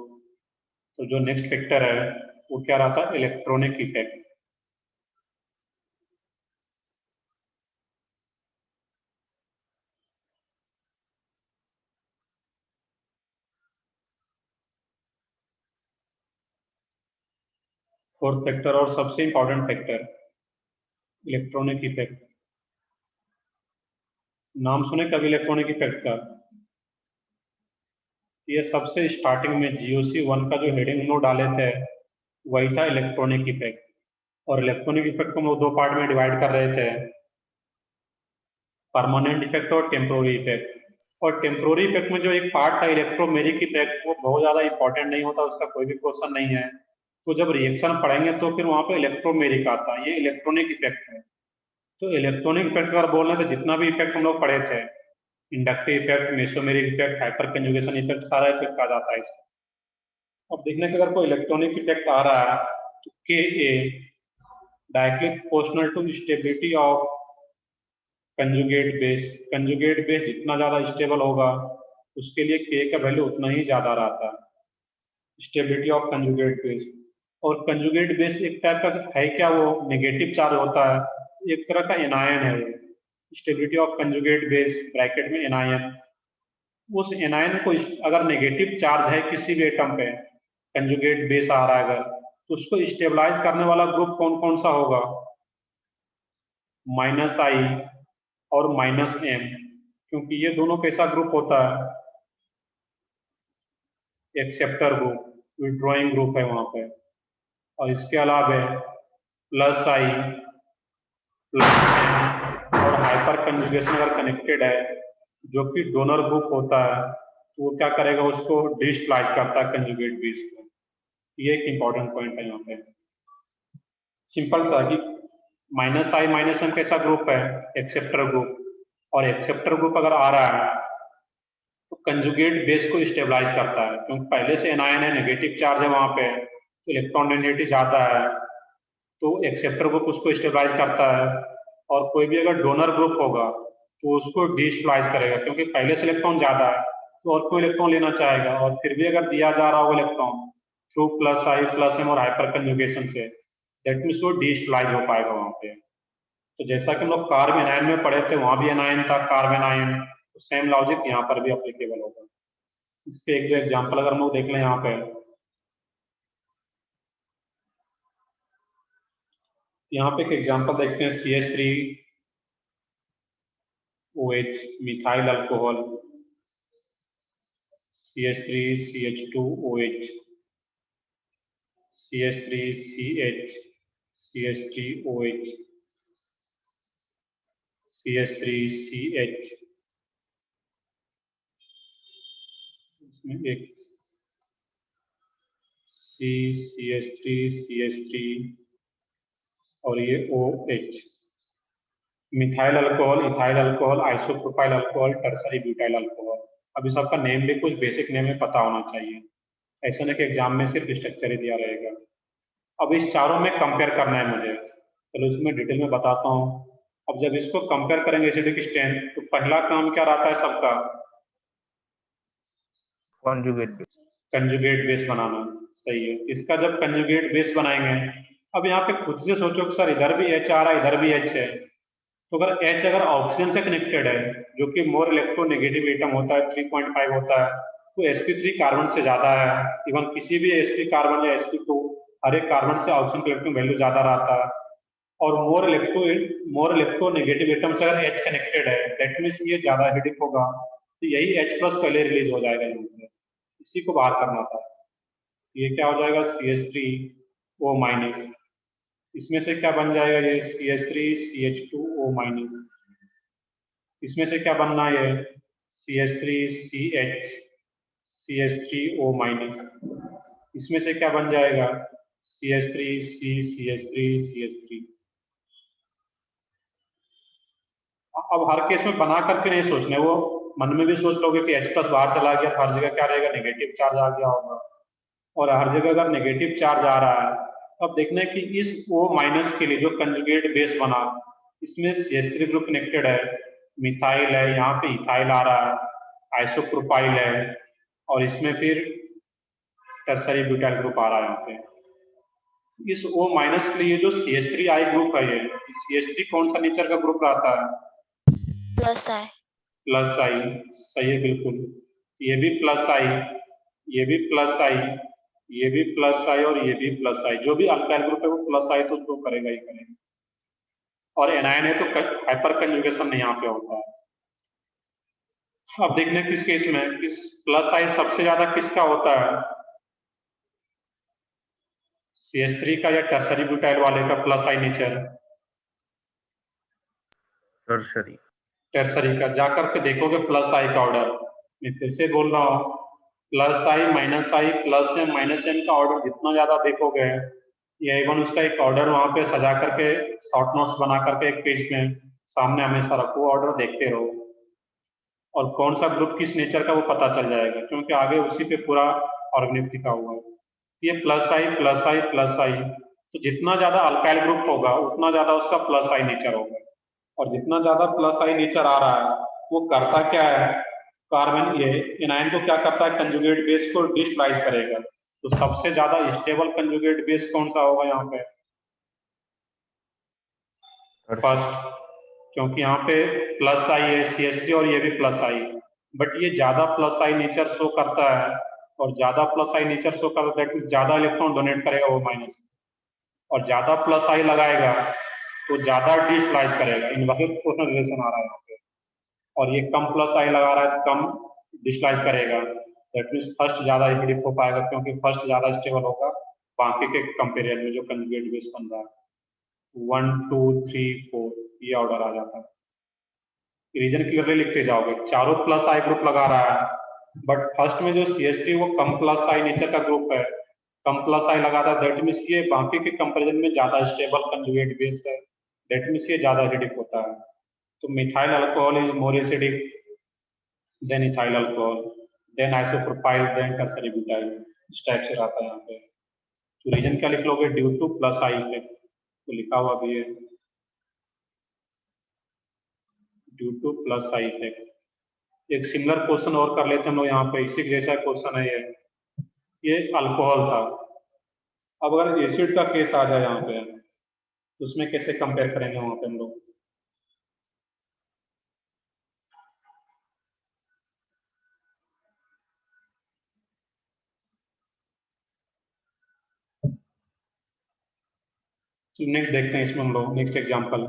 तो जो नेक्स्ट फैक्टर है वो क्या रहा था? Electronic effect. फोर्थ फैक्टर और सबसे इंपॉर्टेंट फैक्टर इलेक्ट्रॉनिक इफेक्ट। नाम सुने कभी इलेक्ट्रॉनिक इफेक्ट का? ये सबसे स्टार्टिंग में GOC1 का जो हेडिंग हम लोग डाले थे वही था इलेक्ट्रॉनिक इफेक्ट, और इलेक्ट्रॉनिक इफेक्ट को हम लोग दो पार्ट में डिवाइड कर रहे थे, परमानेंट इफेक्ट और टेम्पोररी इफेक्ट। और टेम्पोररी इफेक्ट में जो एक पार्ट था इलेक्ट्रोमेरिक इफेक्ट, वो बहुत ज़्यादा इंपॉर्टेंट नहीं होता, उसका कोई भी क्वेश्चन नहीं है। तो जब रिएक्शन पढ़ेंगे तो फिर वहाँ पे इलेक्ट्रोमेरिक आता है, ये इलेक्ट्रॉनिक इफेक्ट है। तो इलेक्ट्रॉनिक इफेक्ट अगर बोल रहे हैं तो जितना भी इफेक्ट हम लोग पढ़े थे, inductive effect, mesomeric effect, hyper conjugation effect, सारा इफेक्ट आ जाता है इसमें। अब देखने के अगर कोई इलेक्ट्रॉनिक इफेक्ट आ रहा है तो Ka directly proportional to stability of conjugate base. Conjugate base जितना ज़्यादा स्टेबल होगा उसके लिए K का वैल्यू उतना ही ज़्यादा रहता है, स्टेबिलिटी ऑफ कंजुगेट बेस। और कंजुगेट बेस एक टाइप का है क्या, वो नेगेटिव चार्ज होता है, एक तरह का एनायन है वो। Stability of conjugate base bracket में एनायन, उस एनायन को अगर नेगेटिव चार्ज है किसी भी एटम पे, कंजुगेट बेस आ रहा है अगर, तो उसको स्टेबलाइज करने वाला ग्रुप कौन कौन सा होगा, -I और -M, क्योंकि ये दोनों कैसा ग्रुप होता है, एक्सेप्टर ग्रुप, विड्रॉइंग ग्रुप है वहां पे। और इसके अलावा +I +M और हाइपर कंजुगेशन अगर कनेक्टेड है जो कि डोनर ग्रुप होता है, तो वो क्या करेगा, उसको डिस्प्लाइज करता है कंजुगेट बेस को। ये एक इंपॉर्टेंट पॉइंट है यहाँ पे। सिंपल सा कि -I -M कैसा ग्रुप है, एक्सेप्टर ग्रुप, और एक्सेप्टर ग्रुप अगर आ रहा है तो कंजुगेट बेस को स्टेबलाइज करता है, क्योंकि पहले से एनायन है, नेगेटिव चार्ज है वहां पे, तो इलेक्ट्रॉन डेंसिटी ज्यादा है, तो एक्सेप्टर ग्रुप उसको स्टेबलाइज करता है। और कोई भी अगर डोनर ग्रुप होगा तो उसको डिस्प्लाइज करेगा, क्योंकि पहले से इलेक्ट्रॉन ज्यादा है तो और कोई इलेक्ट्रॉन लेना चाहेगा, और फिर भी अगर दिया जा रहा होगा इलेक्ट्रॉन थ्रू +I +M और हाइपर कंजुगेशन से, दैट मीन्स वो डिस्प्लाइज हो पाएगा वहां पे। तो जैसा कि हम लोग कार्बन आयन में पढ़े थे, वहां भी एनायन था कार्बन आयन, तो सेम लॉजिक यहाँ पर भी अप्लीकेबल होगा। इसके एक दो एग्जाम्पल अगर हम लोग देख लें यहाँ पे, यहाँ पे एक एग्जाम्पल देखते हैं, CH3OH methyl alcohol, CH3CH2OH, CH3CH, CH3OH, CH3CH, इसमें एक CH3 और ये OH, methyl alcohol, ethyl alcohol, isopropyl alcohol, tertiary butyl alcohol. अब इस सबका नेम भी कुछ बेसिक नेम में पता होना चाहिए, ऐसा नहीं कि एग्जाम में सिर्फ स्ट्रक्चर ही दिया रहेगा। अब इस चारों में कंपेयर करना है मुझे, चलो इसमें डिटेल में बताता हूँ। अब जब इसको कंपेयर करेंगे एसिडिक स्ट्रेंथ, तो पहला काम क्या रहता है सबका, कंजुगेट बेस बनाना। सही है, इसका जब कंजुगेट बेस बनाएंगे, अब यहाँ पे खुद से सोचो कि सर इधर भी H आ रहा है, इधर भी H है, तो अगर H अगर ऑक्सीजन से कनेक्टेड है जो कि मोर इलेक्ट्रोनेगेटिव एटम होता है, 3.5 होता है, तो sp3 कार्बन से ज्यादा है। इवन किसी भी sp कार्बन या sp2, हर एक कार्बन से ऑक्सीजन के इलेक्ट्रॉन वैल्यू ज्यादा रहता है। और मोर इलेक्ट्रोनेगेटिव एटम से अगर H कनेक्टेड है, दैट मीन्स ये ज्यादा एसिडिक होगा, तो यही H+ पहले रिलीज हो जाएगा यहाँ पे, इसी को बाहर करना था। ये क्या हो जाएगा, CH3O-, इसमें से क्या बन जाएगा, ये CH3CH2O-, इसमें से क्या बनना है, ये CH3CH, CH3O-, इसमें से क्या बन जाएगा, CH3C, CH3CH3। अब हर केस में बना करके नहीं सोचना, वो मन में भी सोच लोगे कि H+ बाहर चला गया, हर जगह क्या रहेगा, नेगेटिव चार्ज आ गया होगा, और हर जगह अगर नेगेटिव चार्ज आ रहा है, अब देखना है कि इस O- के लिए जो कंजुगेट बेस बना, इसमें CH3 ग्रुप कनेक्टेड है, मिथाइल है, यहाँ पे इथाइल आ रहा है, आइसोप्रोपाइल है, और इसमें फिर टर्सरी ब्यूटाइल ग्रुप आ रहा है यहाँ पे। इस O- के लिए जो CH3I ग्रुप है, ये CH3 कौन सा नेचर का ग्रुप रहता है, +I, सही है बिल्कुल। ये भी +I, ये भी +I, ये भी +I और ये भी +I, जो भी अल्काइल ग्रुप है वो +I तो शो करेगा ही करेगा। और एनायन है तो हाइपर कंजुगेशन यहाँ पे होता है। अब देखने किस केस में प्लस आई सबसे ज्यादा किसका होता है, CH3 का या टर्सरी ब्यूटाइल वाले का प्लस आई नेचर? टर्शरी। टर्सरी का जाकर के देखोगे प्लस आई का ऑर्डर, मैं फिर से बोल रहा हूँ, प्लस आई प्लस एम माइनस एम का ऑर्डर जितना ज्यादा देखोगे, ये इवन उसका एक ऑर्डर वहां पे सजा करके शॉर्ट नोट्स बना करके एक पेज में सामने हमेशा रखो, ऑर्डर देखते रहो, और कौन सा ग्रुप किस नेचर का वो पता चल जाएगा, क्योंकि आगे उसी पे पूरा ऑर्गेनिक लिखा हुआ है। ये प्लस आई प्लस आई प्लस आई, तो जितना ज्यादा अल्काइल ग्रुप होगा उतना ज्यादा उसका प्लस आई नेचर होगा, और जितना ज्यादा प्लस आई नेचर आ रहा है वो करता क्या है, कार्बन ये एनायन को क्या करता है, कंजुगेट बेस को डिस्टलाइज करेगा। तो सबसे ज्यादा स्टेबल कंजुगेट बेस कौन सा होगा यहाँ पे, फर्स्ट, क्योंकि यहाँ पे प्लस आई है CH3 और ये भी प्लस आई, बट ये ज्यादा प्लस आई नेचर शो करता है, और ज्यादा प्लस आई नेचर शो करता है ज्यादा इलेक्ट्रॉन डोनेट करेगा वो माइनस, और ज्यादा प्लस आई लगाएगा तो ज्यादा डिस्लाइज करेगा, इनवर्स प्रोपोर्शनल रिलेशन आ रहा है यहाँ पे, और ये कम प्लस आई लगा रहा है तो कम डिस्लाइज करेगा, दैट मीन्स फर्स्ट ज्यादा इफेक्टिव हो पाएगा, क्योंकि फर्स्ट ज्यादा स्टेबल होगा बाकी के कंपेरिजन में जो कंजुगेट बेस बन रहा है। 1 2 3 4 ये ऑर्डर आ जाता है, रीजन क्लियरली लिखते जाओगे, चारों प्लस आई ग्रुप लगा रहा है, बट फर्स्ट में जो CH3 वो कम प्लस आई नेचर का ग्रुप है, कम प्लस आई लगाता है, दैट मीन्स ये बाकी के कंपैरिजन में ज्यादा स्टेबल कंजुगेट बेस है, दैट मीन्स ये ज्यादा एसिडिक होता है। तो methyl alcohol is more acidic than ethyl alcohol than isopropyl than tertiary butyl, इस टाइप से रहता है यहाँ पे। तो रीजन क्या लिख लोगे, due two plus I effect, तो लिखा हुआ भी है due two plus I effect. एक सिमिलर क्वेश्चन और कर लेते हैं हम लोग यहाँ पे, इसी जैसा क्वेश्चन है ये अल्कोहल था। अब अगर एसिड का केस आ जाए यहाँ पे तो उसमें कैसे कंपेयर करेंगे वहां पे हम लोग, तो नेक्स्ट देखते हैं इसमें हम लोग, next example,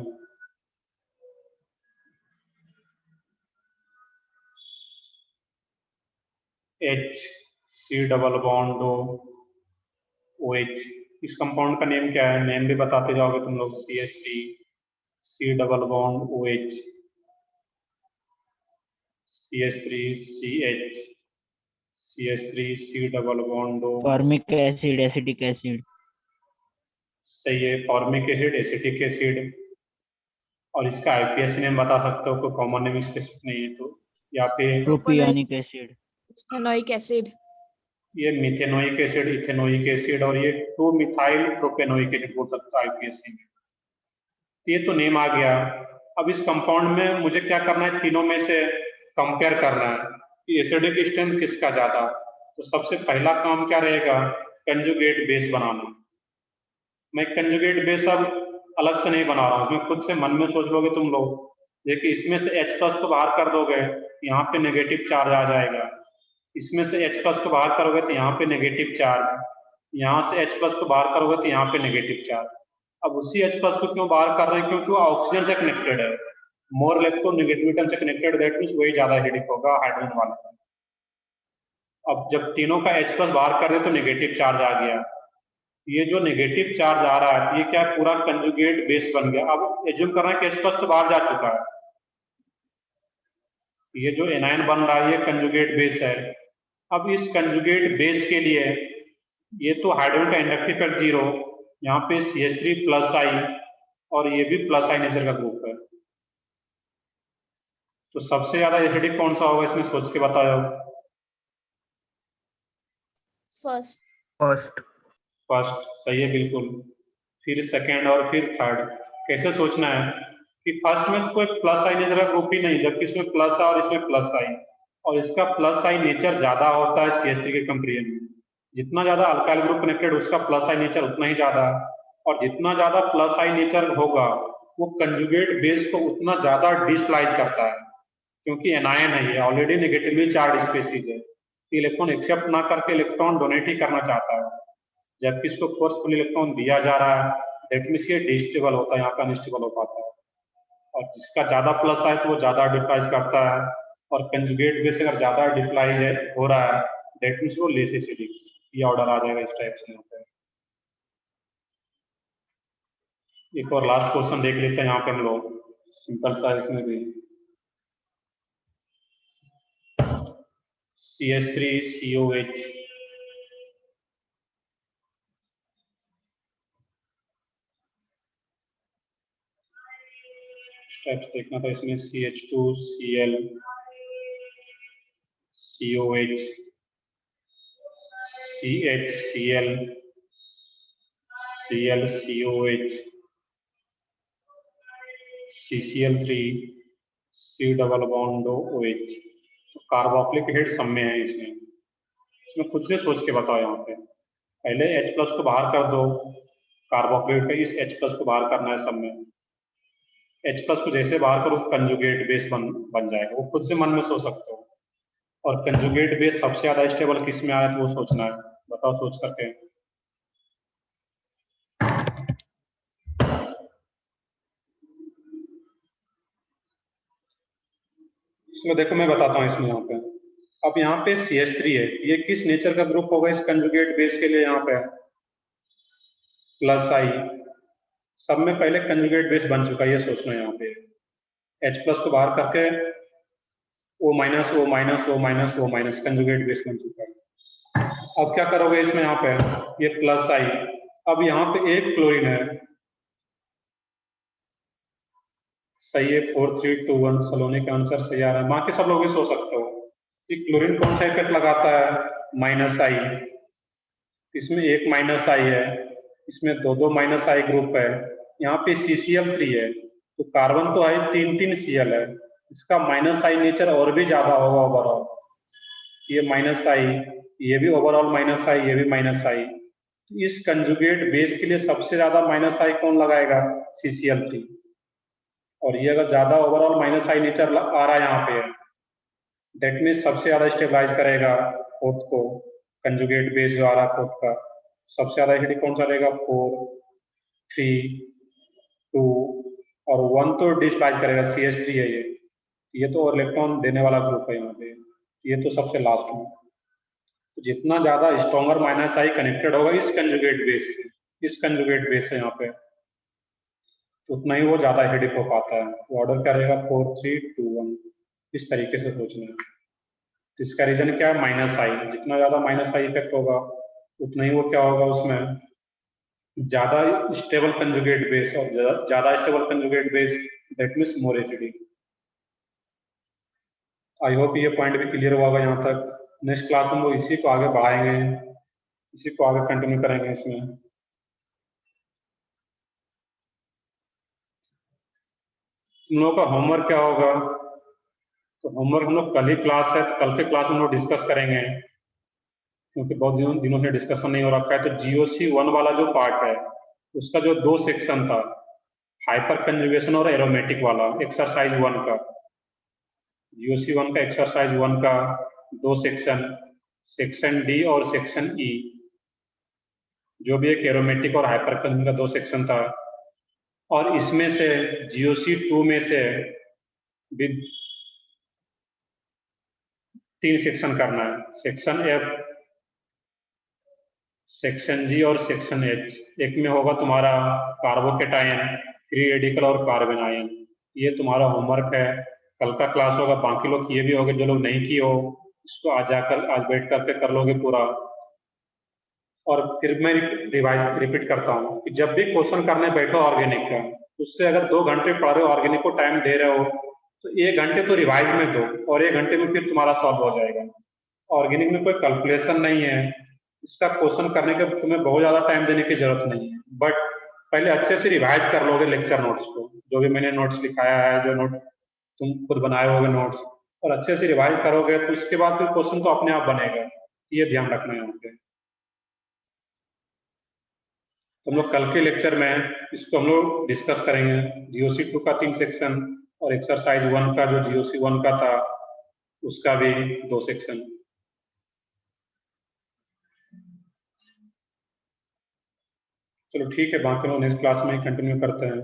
HC double bond OH, इस कंपाउंड का नेम क्या है, नेम भी बताते जाओगे तुम लोग, CH3 C double bond OH CH3 CH CH3 C double bond O, formic acid, acetic acid. सही है, फॉर्मिक एसिड एसिटिक एसिड, और इसका IPS नेम बता सकते हो, कोई कॉमन नेम स्पेसिफिक नहीं है तो, या फिर प्रोपियोनिक एसिड, इथेनोइक एसिड, ये मिथेनोइक एसिड, इथेनोइक एसिड, और ये 2 मिथाइल प्रोपेनोइक एसिड बोल सकते हो IPS में। ये तो नेम आ गया। अब इस कंपाउंड में मुझे क्या करना है, तीनों में से कंपेयर करना है कि एसिडिक स्ट्रेंथ किसका ज्यादा। तो सबसे पहला काम क्या रहेगा, कंजुगेट बेस बनाना। मैं कंजुगेट बेस अब अलग से नहीं बना रहा हूँ, उसमें खुद से मन में सोच लोगे तुम लोग, देखिए इसमें से H+ को बाहर कर दोगे यहाँ पे नेगेटिव चार्ज आ जाएगा, इसमें से H+ को बाहर करोगे तो यहाँ पे नेगेटिव चार्ज, यहाँ से H+ को बाहर करोगे तो यहाँ पे नेगेटिव चार्ज। अब उसी H+ को क्यों बाहर कर रहे हैं, क्योंकि वो ऑक्सीजन से कनेक्टेड है, मोर इलेक्ट्रोनेगेटिविटी से कनेक्टेड, दैट मींस वही ज्यादा एसिडिक होगा हाइड्रोजन वाला। अब जब तीनों का H+ बाहर कर रहे तो नेगेटिव चार्ज आ गया, ये जो नेगेटिव चार्ज आ रहा है ये क्या पूरा कंजुगेट बेस बन गया। अब एज्यूम कर रहे हैं कि H+ तो बाहर जा चुका है, ये जो एनायन बन रहा है ये कंजुगेट बेस है। अब इस कंजुगेट बेस के लिए ये तो हाइड्रोजन का इंडक्टिव इफेक्ट 0, यहाँ पे CH3 प्लस आई और ये भी प्लस आई नेचर का ग्रुप है, तो सबसे ज्यादा एसिडिक कौन सा होगा, इसमें सोच के बताओ। First, first. फर्स्ट सही है बिल्कुल, फिर सेकंड और फिर थर्ड। कैसे सोचना है कि फर्स्ट में कोई प्लस आई नेचर का ग्रुप ही नहीं, जबकि इसमें प्लस है और इसमें प्लस आई, और इसका प्लस आई नेचर ज्यादा होता है CH3 के कंपेरिजन में। जितना ज्यादा अल्काइल ग्रुप कनेक्टेड उसका प्लस आई नेचर उतना ही ज्यादा है, और जितना ज्यादा प्लस आई नेचर होगा वो कंजुगेट बेस को उतना ज्यादा डिस्लाइज करता है, क्योंकि एनायन है ये, ऑलरेडी नेगेटिवली चार्ज स्पीसीज है, इलेक्ट्रॉन एक्सेप्ट ना करके इलेक्ट्रॉन डोनेट ही करना चाहता है, जबकि इसको फोर्सफुल इलेक्ट्रॉन दिया जा रहा है, दैट मींस ये डिस्टेबल होता है, यहाँ पे अनस्टेबल हो पाता है। और जिसका ज्यादा प्लस है तो वो ज्यादा डिस्चार्ज करता है, और कंजुगेट बेस अगर ज़्यादा डिफ्लाइज हो रहा है दैट मीन्स वो लेस एसिडिक, ये ऑर्डर आ जाएगा इस टाइप से यहाँ पे। एक और लास्ट क्वेश्चन देख लेते हैं यहाँ पे हम लोग, सिंपल सा इसमें भी। CH3COH स्टेप्स देखना था इसमें, CH2Cl COH CHCl ClCOH CCl3 C double bond OH। तो कार्बोक्सिलिक हेड सब में है इसमें खुद से सोच के बताओ। यहाँ पे पहले H प्लस को बाहर कर दो, कार्बोक्सिलिक का इस H प्लस को बाहर करना है सब में। H प्लस को जैसे बाहर करो कंजुगेट बेस बन जाएगा, वो खुद से मन में सोच सकते हो। और कंजुगेट बेस सबसे ज्यादा स्टेबल किस में आया तो वो सोचना है, बताओ सोच करके। इसमें देखो मैं बताता हूँ इसमें यहाँ पे। अब यहाँ पे CH3 है, ये किस नेचर का ग्रुप होगा इस कंजुगेट बेस के लिए? यहाँ पे प्लस आई, सब में पहले कंजुगेट बेस बन चुका है, ये सोचना है यहाँ पे। H प्लस को बाहर करके O minus O minus O minus O minus conjugate base बन चुका है। अब क्या करोगे इसमें? यहाँ पे ये प्लस आई, अब यहाँ पे एक क्लोरीन है, सही है 4321 सलोनी का आंसर सही आ रहा है। बाकी सब लोग भी सोच सकते हो कि क्लोरीन कौन सा इफेक्ट लगाता है, माइनस आई। इसमें एक माइनस आई है, इसमें दो माइनस आई ग्रुप है, यहाँ पे CCl3 है, तो कार्बन तो है 3 Cl है, इसका माइनस आई नेचर और भी ज्यादा होगा ओवरऑल। ये माइनस आई, ये भी ओवरऑल माइनस आई, ये भी माइनस आई। इस कंजुगेट बेस के लिए सबसे ज्यादा माइनस आई कौन लगाएगा? CCl3। और ये अगर ज्यादा ओवरऑल माइनस आई नेचर आ रहा है यहाँ पे, दैट मीन्स सबसे ज्यादा स्टेबलाइज करेगा फोर्थ को, कंजुगेट बेस जो आ रहा है फोर्थ का, सबसे ज्यादा एसिडिक कौन सा रहेगा? 4 3 2 और 1 तो डिस्लाइज करेगा, CH3 है ये तो इलेक्ट्रॉन देने वाला ग्रुप है यहाँ पे, ये तो सबसे लास्ट में। तो जितना ज्यादा स्ट्रॉन्गर माइनस आई कनेक्टेड होगा इस कंजुगेट बेस से, इस कंजुगेट बेस है यहाँ पे, उतना ही वो ज्यादा एसिडिक हो पाता है। तो ऑर्डर क्या रहेगा? 4 3 2 1, इस तरीके से सोचना है। तो इसका रीजन क्या है? माइनस आई। जितना ज्यादा माइनस आई इफेक्ट होगा उतना ही वो क्या होगा उसमें, ज्यादा स्टेबल कंजुगेट बेस, और ज्यादा stable conjugate base that means more acidic. I hope ये पॉइंट भी क्लियर हुआ होगा यहाँ तक। नेक्स्ट क्लास में वो इसी को आगे बढ़ाएंगे, इसी को आगे कंटिन्यू करेंगे इसमें। तुम लोगों का होमवर्क क्या होगा? तो होमवर्क हम लोग कल ही क्लास है, तो कल के क्लास में हम लोग डिस्कस करेंगे, क्योंकि बहुत दिनों से डिस्कशन नहीं हो रखा है। तो GOC1 वाला जो पार्ट है उसका जो 2 सेक्शन था, हाइपर कंजुगेशन और एरोमेटिक वाला, एक्सरसाइज 1 का, GOC1 का एक्सरसाइज 1 का 2 सेक्शन, सेक्शन डी और सेक्शन ई, जो भी एक एरोमेटिक और हाइपर कंजुगेशन का 2 सेक्शन था। और इसमें से GOC2 में से भी 3 सेक्शन करना है, सेक्शन F, सेक्शन G और सेक्शन H। एक में होगा तुम्हारा कार्बोकेटायन, फ्री रेडिकल और कार्बन आयन। ये तुम्हारा होमवर्क है, कल का क्लास होगा। बाकी लोग ये भी होगे, जो लोग नहीं किए हो इसको आज बैठ करके कर लोगे पूरा। और फिर मैं रिपीट करता हूँ कि जब भी क्वेश्चन करने बैठो ऑर्गेनिक का, उससे अगर 2 घंटे पढ़ रहे हो, ऑर्गेनिक को टाइम दे रहे हो, तो 1 घंटे तो रिवाइज में दो और 1 घंटे में फिर तुम्हारा सॉल्व हो जाएगा। ऑर्गेनिक में कोई कैलकुलेशन नहीं है, इसका क्वेश्चन करने के तुम्हें बहुत ज्यादा टाइम देने की जरूरत नहीं है। बट पहले अच्छे से रिवाइज कर लोगे लेक्चर नोट्स को, जो भी मैंने नोट्स लिखाया है, जो नोट तुम खुद बनाए होगे नोट्स, और अच्छे से रिवाइज करोगे तो इसके बाद फिर क्वेश्चन तो अपने आप बनेगा। ये ध्यान रखना है यहाँ पे। हम लोग कल के लेक्चर में इसको हम लोग डिस्कस करेंगे। GOC2 का 3 सेक्शन और एक्सरसाइज 1 का जो GOC1 का था उसका भी 2 सेक्शन। चलो ठीक है, बाकी लोग नेक्स्ट क्लास में कंटिन्यू करते हैं।